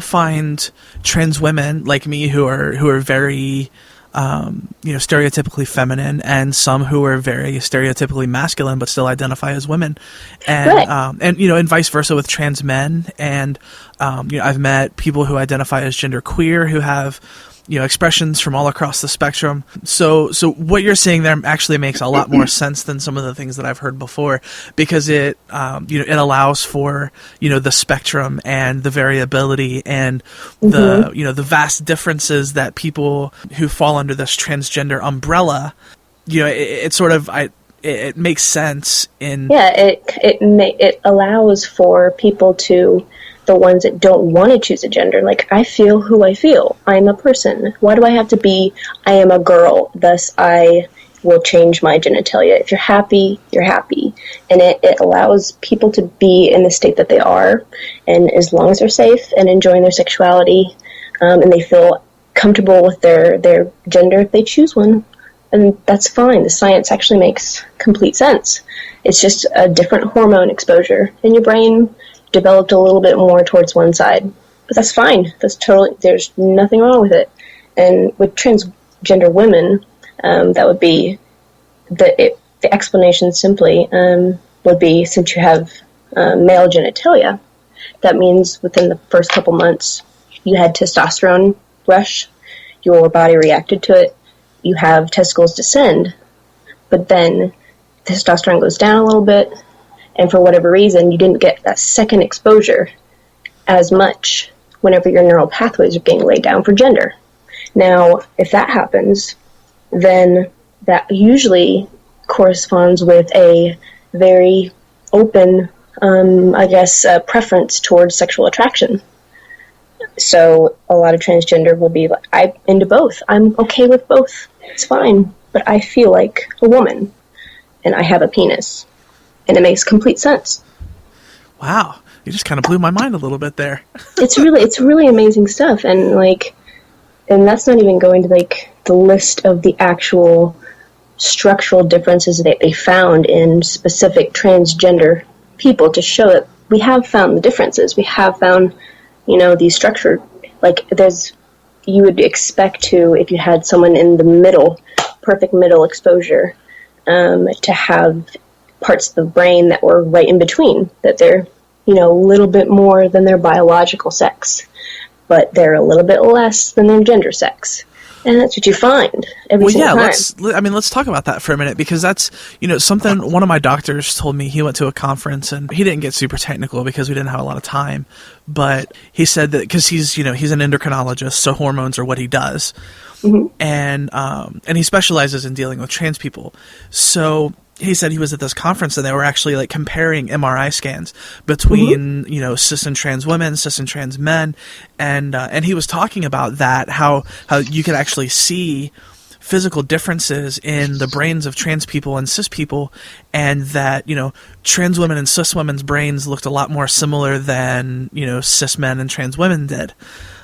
find, trans women like me who are very stereotypically feminine, and some who are very stereotypically masculine but still identify as women, and Right. and vice versa with trans men. And I've met people who identify as gender queer who have expressions from all across the spectrum. So what you're saying there actually makes a lot more sense than some of the things that I've heard before, because it it allows for the spectrum and the variability and the the vast differences that people who fall under this transgender umbrella, it sort of it makes sense in it allows for people to, the ones that don't want to choose a gender, like, I feel who I feel. I'm a person. Why do I have to be, I am a girl, thus I will change my genitalia? If you're happy, you're happy. And it allows people to be in the state that they are, and as long as they're safe and enjoying their sexuality, and they feel comfortable with their gender, if they choose one, and that's fine. The science actually makes complete sense. It's just a different hormone exposure, and your brain developed a little bit more towards one side. But that's fine. There's nothing wrong with it. And with transgender women, that would be, the explanation simply would be, since you have male genitalia, that means within the first couple months you had testosterone rush, your body reacted to it, you have testicles descend, but then testosterone goes down a little bit, and for whatever reason, you didn't get that second exposure as much whenever your neural pathways are being laid down for gender. Now, if that happens, then that usually corresponds with a very open, preference towards sexual attraction. So a lot of transgender will be like, I'm into both. I'm okay with both. It's fine. But I feel like a woman, and I have a penis. And it makes complete sense. Wow, you just kind of blew my mind a little bit there. It's really amazing stuff, and that's not even going to the list of the actual structural differences that they found in specific transgender people to show that we have found the differences. We have found, these structured, you would expect to, if you had someone in the middle, perfect middle exposure, to have parts of the brain that were right in between, that they're, a little bit more than their biological sex, but they're a little bit less than their gender sex. And that's what you find every single time. Let's talk about that for a minute, because that's, something one of my doctors told me. He went to a conference and he didn't get super technical because we didn't have a lot of time, but he said that because he's an endocrinologist, so hormones are what he does. Mm-hmm. And he specializes in dealing with trans people. So he said he was at this conference and they were actually comparing MRI scans between, cis and trans women, cis and trans men. And he was talking about that, how you could actually see physical differences in the brains of trans people and cis people, and that, trans women and cis women's brains looked a lot more similar than, cis men and trans women did.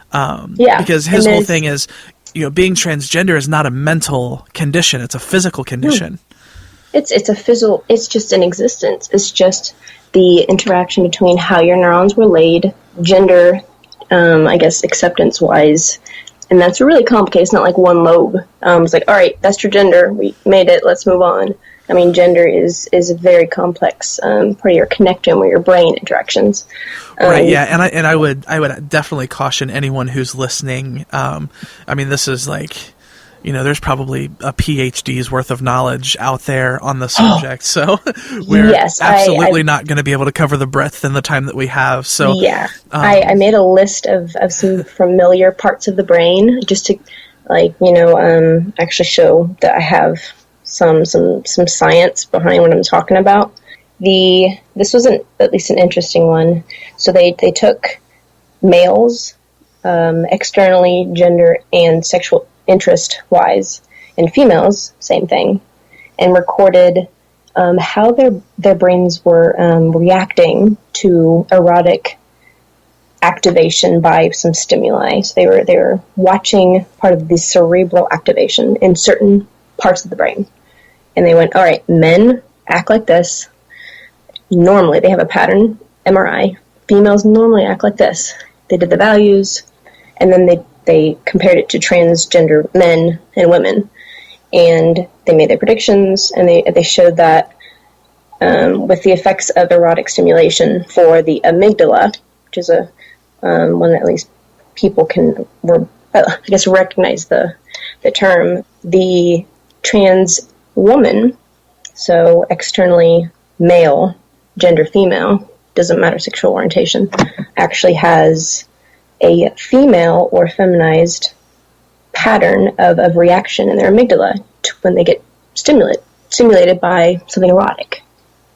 Because his whole thing is, being transgender is not a mental condition, it's a physical condition. It's a physical, it's just an existence. It's just the interaction between how your neurons were laid, gender, acceptance-wise. And that's really complicated. It's not like one lobe. It's like, all right, that's your gender. We made it. Let's move on. Gender is a very complex part of your connectome or your brain interactions. Right. Yeah. And I would definitely caution anyone who's listening. This is there's probably a PhD's worth of knowledge out there on the subject. So we're absolutely not going to be able to cover the breadth in the time that we have. So yeah, I made a list of some familiar parts of the brain just to actually show that I have some science behind what I'm talking about. This was at least an interesting one. So they took males, externally, gender and sexual interest wise, and females, same thing, and recorded how their brains were reacting to erotic activation by some stimuli. So they were watching part of the cerebral activation in certain parts of the brain, and they went, all right, men act like this. Normally, they have a pattern MRI. Females normally act like this. They did the values, and then they compared it to transgender men and women, and they made their predictions, and they showed that with the effects of erotic stimulation for the amygdala, which is a one that at least people can, I guess, recognize the term, the trans woman, so externally male, gender female, doesn't matter sexual orientation, actually has a female or feminized pattern of reaction in their amygdala when they get stimulated by something erotic.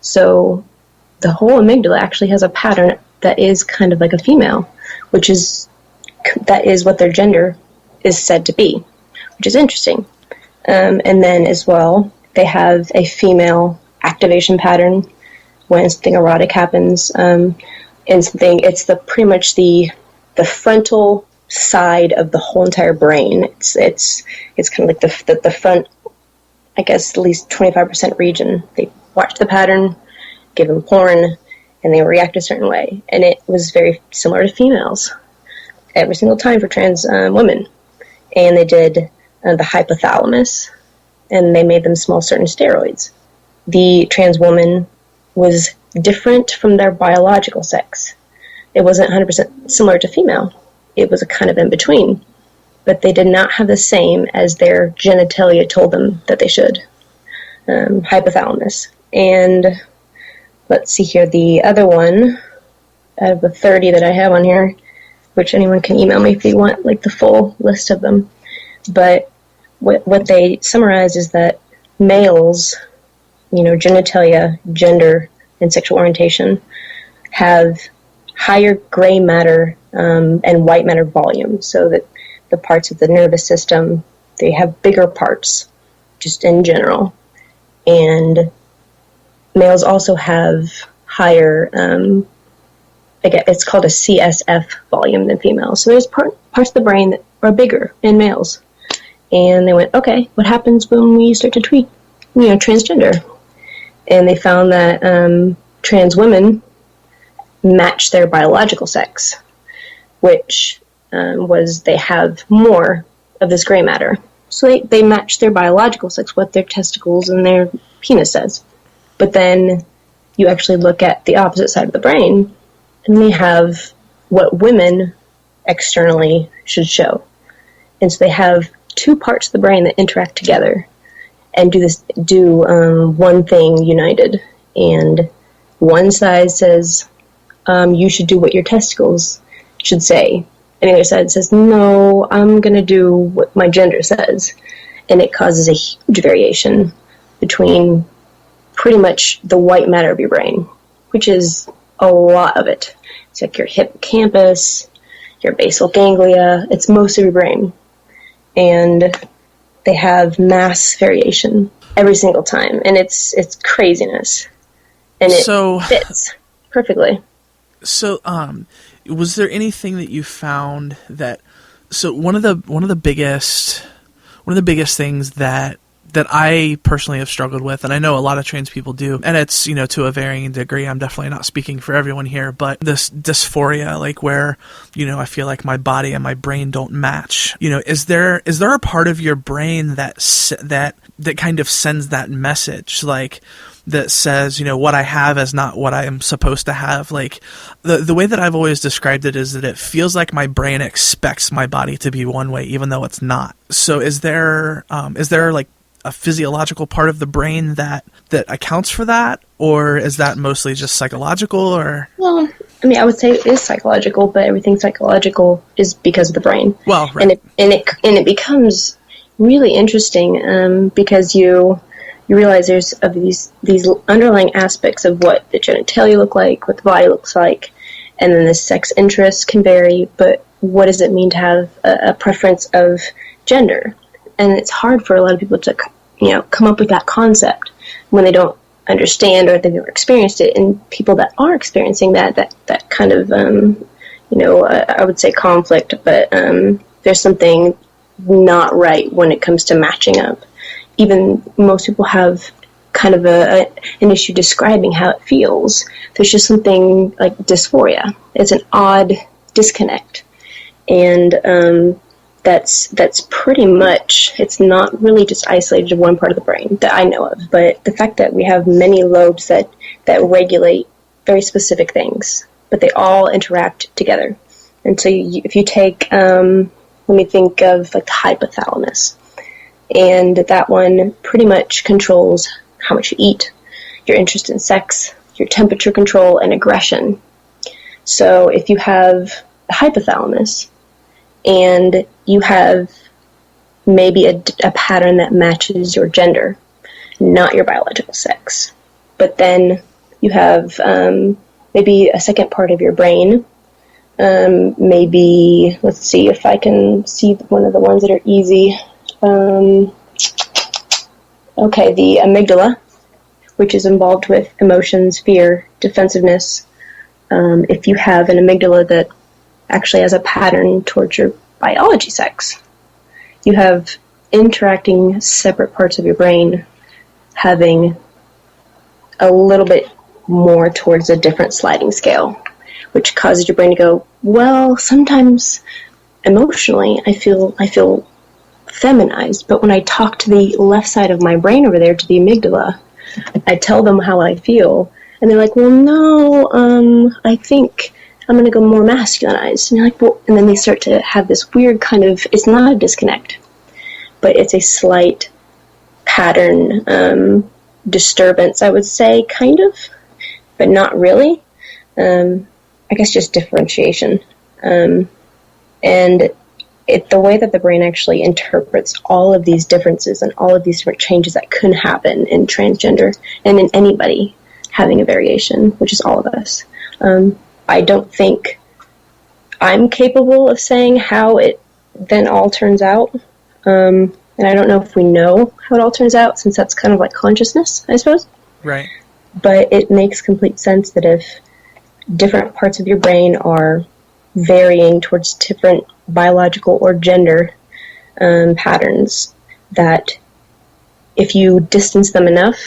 So the whole amygdala actually has a pattern that is kind of like a female, that is what their gender is said to be, which is interesting. And then as well, they have a female activation pattern when something erotic happens, and it's pretty much the frontal side of the whole entire brain. It's kind of like the front, I guess, at least 25% region. They watch the pattern, give them porn, and they react a certain way. And it was very similar to females every single time for trans women. And they did the hypothalamus, and they made them smell certain steroids. The trans woman was different from their biological sex. It wasn't 100% similar to female. It was a kind of in between. But they did not have the same as their genitalia told them that they should. Hypothalamus. And let's see here, the other one, out of the 30 that I have on here, which anyone can email me if you want, like the full list of them. But what they summarize is that males, genitalia, gender, and sexual orientation have higher gray matter and white matter volume, so that the parts of the nervous system, they have bigger parts, just in general. And males also have higher, it's called a CSF volume than females. So there's parts of the brain that are bigger in males. And they went, okay, what happens when we start to tweak, transgender? And they found that trans women match their biological sex, which was they have more of this gray matter. So they match their biological sex, what their testicles and their penis says. But then you actually look at the opposite side of the brain, and they have what women externally should show. And so they have two parts of the brain that interact together and do one thing united. And one side says, you should do what your testicles should say. And the other side says, no, I'm going to do what my gender says. And it causes a huge variation between pretty much the white matter of your brain, which is a lot of it. It's like your hippocampus, your basal ganglia, it's most of your brain. And they have mass variation every single time. And it's craziness. And it fits perfectly. So, was there anything that you found that? So one of the biggest things that I personally have struggled with, and I know a lot of trans people do, and it's to a varying degree. I'm definitely not speaking for everyone here, but this dysphoria, like where I feel like my body and my brain don't match. Is there a part of your brain that kind of sends that message, like, that says, what I have is not what I am supposed to have? Like, the way that I've always described it is that it feels like my brain expects my body to be one way, even though it's not. So is there like a physiological part of the brain that accounts for that? Or is that mostly just psychological? Or? Well, I would say it is psychological, but everything psychological is because of the brain. Well, right. And it becomes really interesting because you realize there's these underlying aspects of what the genitalia look like, what the body looks like, and then the sex interests can vary, but what does it mean to have a preference of gender? And it's hard for a lot of people to, come up with that concept when they don't understand or they've never experienced it. And people that are experiencing that kind of, I would say conflict, but there's something not right when it comes to matching up. Even most people have kind of an issue describing how it feels. There's just something like dysphoria. It's an odd disconnect. And that's pretty much, it's not really just isolated to one part of the brain that I know of, but the fact that we have many lobes that regulate very specific things, but they all interact together. And so if you take, let me think of like the hypothalamus, and that one pretty much controls how much you eat, your interest in sex, your temperature control, and aggression. So if you have the hypothalamus, and you have maybe a pattern that matches your gender, not your biological sex, but then you have maybe a second part of your brain, maybe, let's see if I can see one of the ones that are easy. Okay, the amygdala, which is involved with emotions, fear, defensiveness. If you have an amygdala that actually has a pattern towards your biology sex, you have interacting separate parts of your brain having a little bit more towards a different sliding scale, which causes your brain to go, well, sometimes emotionally I feel feminized, but when I talk to the left side of my brain over there, to the amygdala, I tell them how I feel, and they're like, well, no, I think I'm going to go more masculinized. And you're like, well, and then they start to have this weird kind of, it's not a disconnect, but it's a slight pattern disturbance, I would say, kind of, but not really. I guess just differentiation. And the way that the brain actually interprets all of these differences and all of these different changes that could happen in transgender and in anybody having a variation, which is all of us. I don't think I'm capable of saying how it then all turns out. And I don't know if we know how it all turns out, since that's kind of like consciousness, I suppose. Right. But it makes complete sense that if different parts of your brain are varying towards different biological or gender patterns, that if you distance them enough,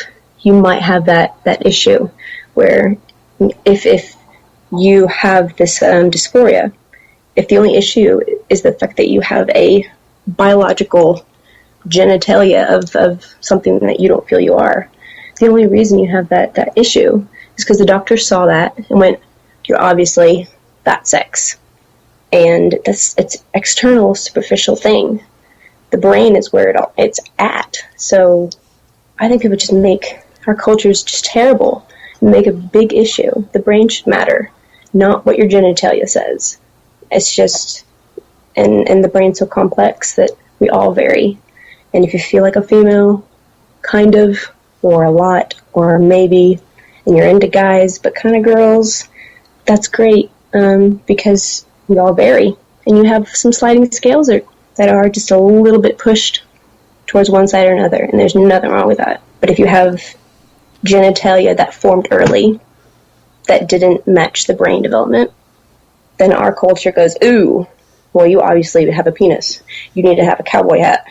you might have that issue where if you have this dysphoria, if the only issue is the fact that you have a biological genitalia of something that you don't feel you are, the only reason you have that issue is because the doctor saw that and went, you're obviously that sex. And it's external, superficial thing. The brain is where it's at. So I think people just make our cultures just terrible and make a big issue. The brain should matter, not what your genitalia says. It's just, and the brain's so complex that we all vary. And if you feel like a female, kind of, or a lot, or maybe, and you're into guys but kind of girls, that's great, because we all vary. And you have some sliding scales that are just a little bit pushed towards one side or another, and there's nothing wrong with that. But if you have genitalia that formed early that didn't match the brain development, then our culture goes, ooh, well, you obviously have a penis. You need to have a cowboy hat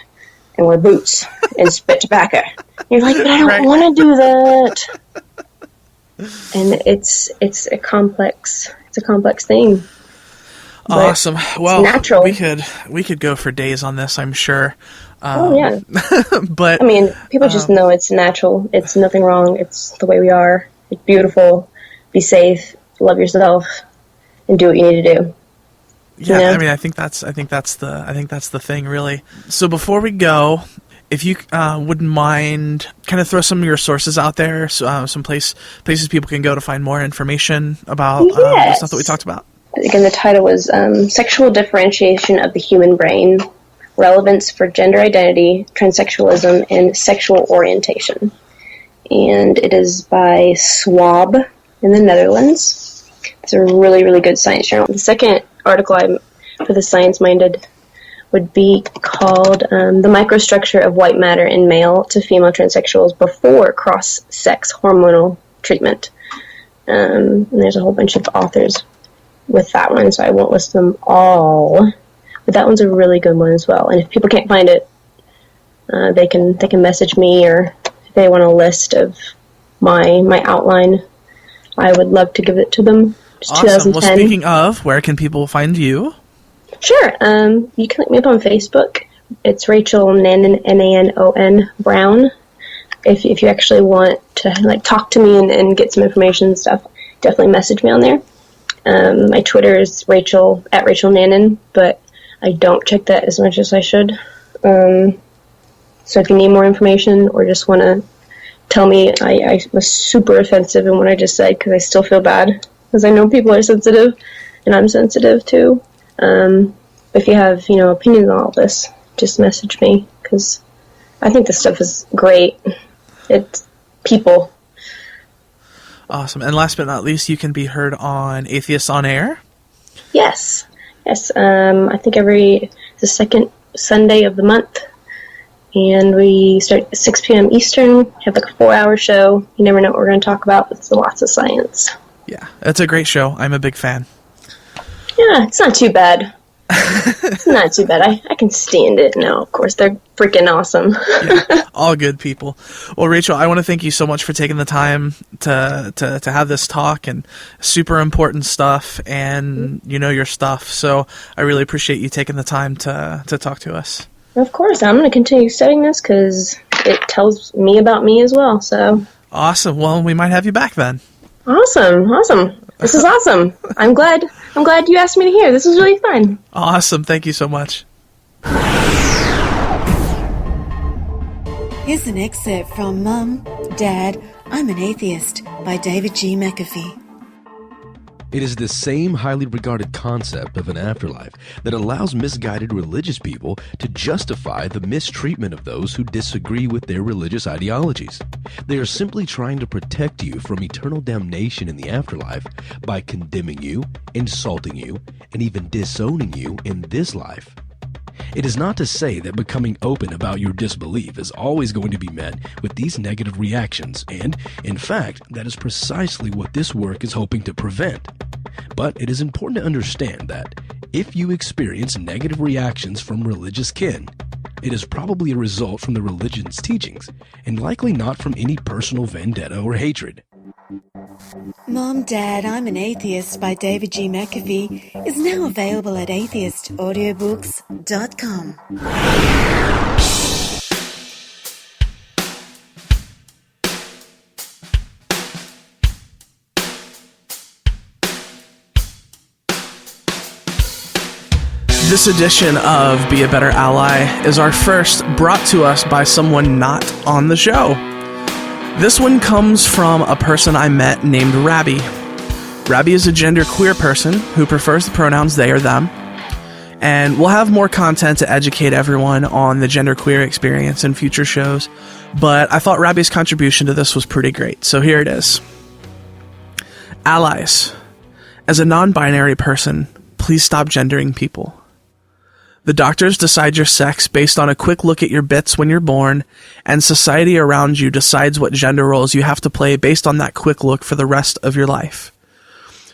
and wear boots and spit tobacco. You're like, but I don't want to do that. And it's a complex thing. Awesome. Well, natural. we could go for days on this, I'm sure. Yeah. But I mean, people just know it's natural. It's nothing wrong. It's the way we are. It's beautiful. Be safe. Love yourself, and do what you need to do. Yeah, you know? I mean, I think that's the thing, really. So before we go, if you wouldn't mind, kind of throw some of your sources out there, so, some places people can go to find more information about the stuff that we talked about. Again, the title was Sexual Differentiation of the Human Brain, Relevance for Gender Identity, Transsexualism, and Sexual Orientation. And it is by Swab in the Netherlands. It's a really, really good science journal. The second article for the science-minded would be called The Microstructure of White Matter in Male to Female Transsexuals Before Cross-Sex Hormonal Treatment. And there's a whole bunch of authors with that one, so I won't list them all. But that one's a really good one as well. And if people can't find it, they can message me, or if they want a list of my outline, I would love to give it to them. It's awesome. 2010. Well, speaking of, where can people find you? Sure. You can look me up on Facebook. It's Rachel Nanon, Nanon Brown. If you actually want to like talk to me and get some information and stuff, definitely message me on there. My Twitter is Rachel Nanon, but I don't check that as much as I should. So if you need more information or just want to tell me, I was super offensive in what I just said because I still feel bad because I know people are sensitive and I'm sensitive too. If you have, opinions on all this, just message me because I think this stuff is great. It's people. Awesome. And last but not least, you can be heard on Atheists on Air. Yes. I think the second Sunday of the month. And we start at 6 p.m. Eastern, have like a 4-hour show. You never know what we're going to talk about, but it's lots of science. Yeah, it's a great show. I'm a big fan. Yeah, it's not too bad. It's not too bad. I can stand it now, of course. They're freaking awesome. Yeah, all good people. Well, Rachel, I want to thank you so much for taking the time to have this talk and super important stuff and your stuff. So I really appreciate you taking the time to talk to us. Of course. I'm going to continue studying this because it tells me about me as well. So awesome. Well, we might have you back then. Awesome. This is awesome. I'm glad you asked me to hear. This was really fun. Awesome. Thank you so much. Here's an excerpt from Mum, Dad, I'm an Atheist by David G. McAfee. It is the same highly regarded concept of an afterlife that allows misguided religious people to justify the mistreatment of those who disagree with their religious ideologies. They are simply trying to protect you from eternal damnation in the afterlife by condemning you, insulting you, and even disowning you in this life. It is not to say that becoming open about your disbelief is always going to be met with these negative reactions, and, in fact, that is precisely what this work is hoping to prevent. But it is important to understand that if you experience negative reactions from religious kin, it is probably a result from the religion's teachings, and likely not from any personal vendetta or hatred. Mom, Dad, I'm an Atheist by David G. McAfee is now available at atheistaudiobooks.com. This edition of Be a Better Ally is our first brought to us by someone not on the show. This one comes from a person I met named Rabbi. Rabbi is a genderqueer person who prefers the pronouns they or them, and we'll have more content to educate everyone on the genderqueer experience in future shows, but I thought Rabbi's contribution to this was pretty great, so here it is. Allies. As a non-binary person, please stop gendering people. The doctors decide your sex based on a quick look at your bits when you're born, and society around you decides what gender roles you have to play based on that quick look for the rest of your life.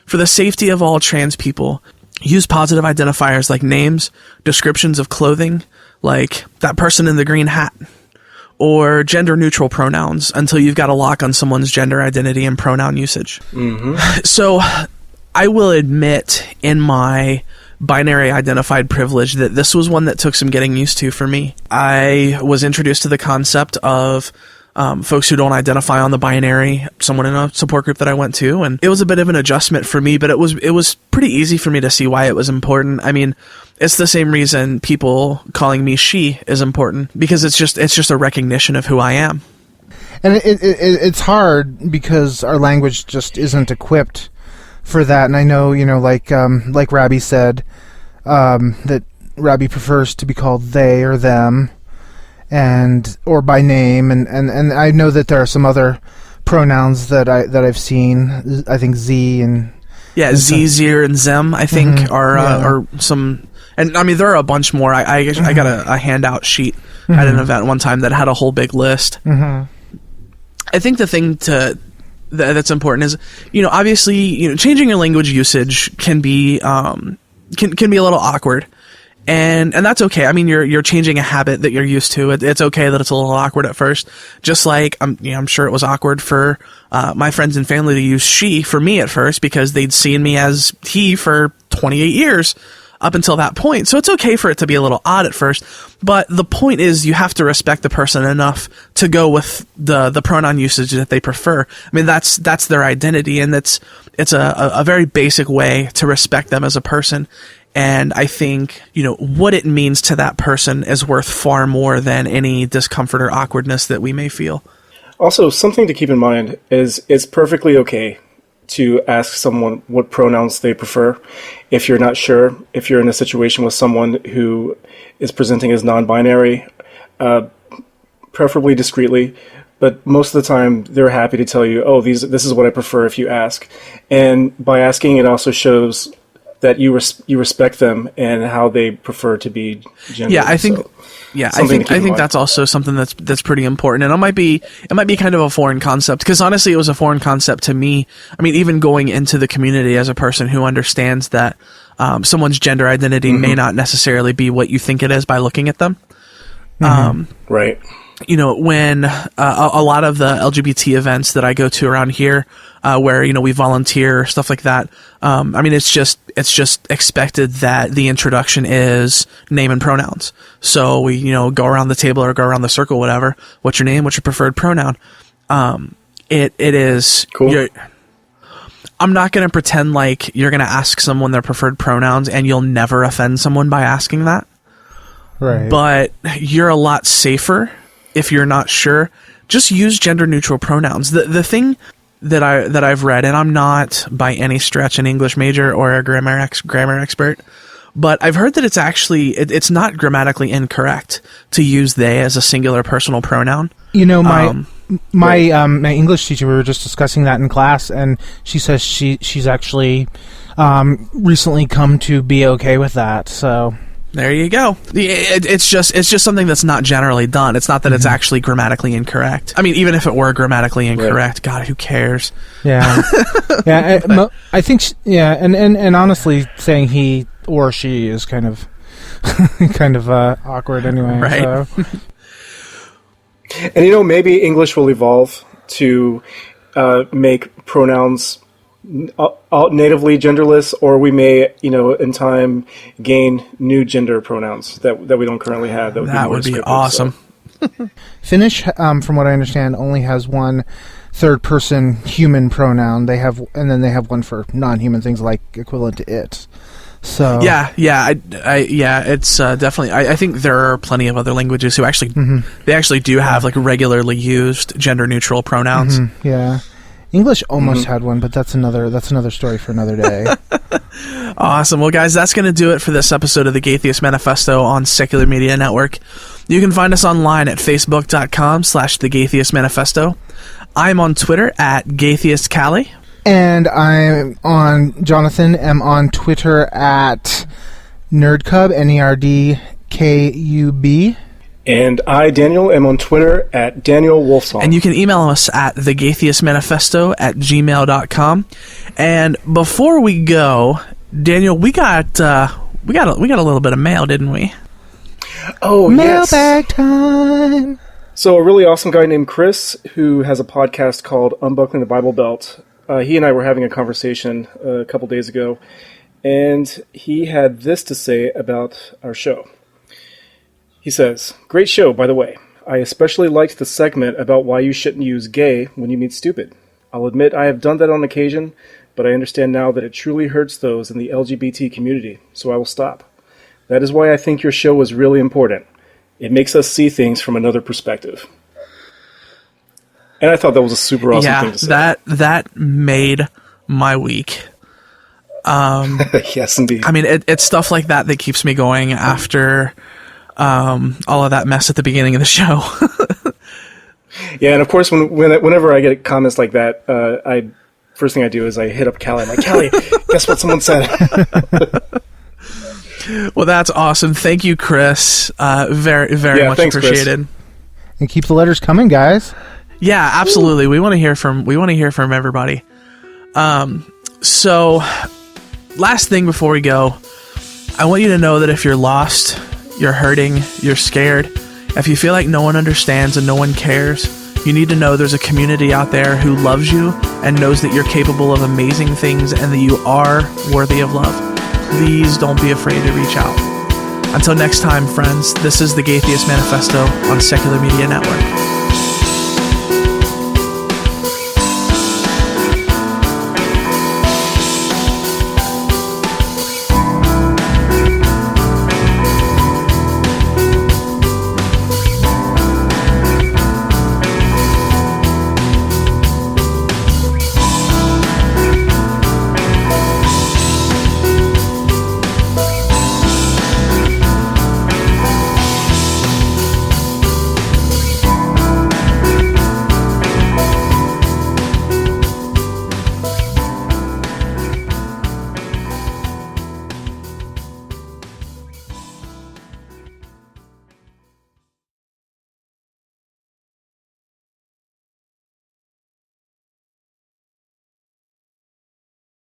For the safety of all trans people, use positive identifiers like names, descriptions of clothing, like that person in the green hat, or gender-neutral pronouns until you've got a lock on someone's gender identity and pronoun usage. Mm-hmm. So, I will admit in my binary identified privilege that this was one that took some getting used to for me. I was introduced to the concept of folks who don't identify on the binary, someone in a support group that I went to, and it was a bit of an adjustment for me, but it was pretty easy for me to see why it was important. I mean, it's the same reason people calling me she is important, because it's just a recognition of who I am. And it's hard because our language just isn't equipped for that, and I know, like Rabbi said, that Rabbi prefers to be called they or them, or by name, and I know that there are some other pronouns that I've seen. I think Z and Z, Zir, and Zem. I think are some, and I mean there are a bunch more. I got a handout sheet at an event one time that had a whole big list. I think the thing that's important is, obviously, changing your language usage can be can be a little awkward, and that's okay. I mean, you're changing a habit that you're used to. It's okay that it's a little awkward at first. Just like I'm sure it was awkward for my friends and family to use she for me at first because they'd seen me as he for 28 years. up until that point. So it's okay for it to be a little odd at first, but the point is you have to respect the person enough to go with the pronoun usage that they prefer. I mean, that's their identity, and it's a very basic way to respect them as a person. And I think, what it means to that person is worth far more than any discomfort or awkwardness that we may feel. Also, something to keep in mind is it's perfectly okay to ask someone what pronouns they prefer. If you're not sure, if you're in a situation with someone who is presenting as non-binary, preferably discreetly, but most of the time they're happy to tell you, oh, this is what I prefer if you ask. And by asking, it also shows that you respect them and how they prefer to be gendered. Yeah, I think that's also something that's pretty important, and it might be kind of a foreign concept, because honestly, it was a foreign concept to me. I mean, even going into the community as a person who understands that someone's gender identity may not necessarily be what you think it is by looking at them. Right. When a lot of the LGBT events that I go to around here, where we volunteer, stuff like that. I mean, it's just expected that the introduction is name and pronouns. So we go around the table or go around the circle, whatever. What's your name? What's your preferred pronoun? It is cool. I'm not going to pretend like you're going to ask someone their preferred pronouns and you'll never offend someone by asking that. Right. But you're a lot safer if you're not sure. Just use gender neutral pronouns. The thing that I've read, and I'm not by any stretch an English major or a grammar expert, but I've heard that it's actually it's not grammatically incorrect to use they as a singular personal pronoun. My English teacher, we were just discussing that in class, and she says she's actually recently come to be okay with that. So there you go. It's just something that's not generally done. It's not that it's actually grammatically incorrect. I mean, even if it were grammatically incorrect, God, who cares? Yeah, yeah. I think, and honestly, saying he or she is kind of awkward anyway. Right. So. And maybe English will evolve to make pronouns natively genderless, or we may, in time, gain new gender pronouns that we don't currently have. That would be awesome. So. Finnish, from what I understand, only has one third-person human pronoun. And then they have one for non-human things like equivalent to it. So it's definitely. I think there are plenty of other languages who actually they actually do have like regularly used gender-neutral pronouns. Yeah. English almost had one, but that's another story for another day. Awesome. Well, guys, that's going to do it for this episode of the Gaytheist Manifesto on Secular Media Network. You can find us online at facebook.com/The Gaytheist Manifesto. I'm on Twitter at GaytheistCali. And I'm on Twitter at Nerdcub, NERDKUB. And I, Daniel, am on Twitter at Daniel Wolfsong. And you can email us at thegaytheistmanifesto@gmail.com. And before we go, Daniel, we got a little bit of mail, didn't we? Oh, yes. Mailbag time. So a really awesome guy named Chris, who has a podcast called Unbuckling the Bible Belt. He and I were having a conversation a couple days ago, and he had this to say about our show. He says, "Great show, by the way. I especially liked the segment about why you shouldn't use gay when you mean stupid. I'll admit I have done that on occasion, but I understand now that it truly hurts those in the LGBT community, so I will stop. That is why I think your show is really important. It makes us see things from another perspective." And I thought that was a super awesome thing to say. That made my week. Yes, indeed. I mean, it's stuff like that keeps me going after all of that mess at the beginning of the show. Yeah, and of course, whenever I get comments like that, first thing I do is I hit up Callie. I'm like, Callie, guess what someone said? Well, that's awesome. Thank you, Chris. Very, very much appreciated. Chris. And keep the letters coming, guys. Yeah, absolutely. We want to hear from everybody. So, last thing before we go, I want you to know that if you're lost, you're hurting, you're scared, if you feel like no one understands and no one cares, you need to know there's a community out there who loves you and knows that you're capable of amazing things and that you are worthy of love. please don't be afraid to reach out. Until next time, friends, this is the Gaytheist Manifesto on Secular Media Network.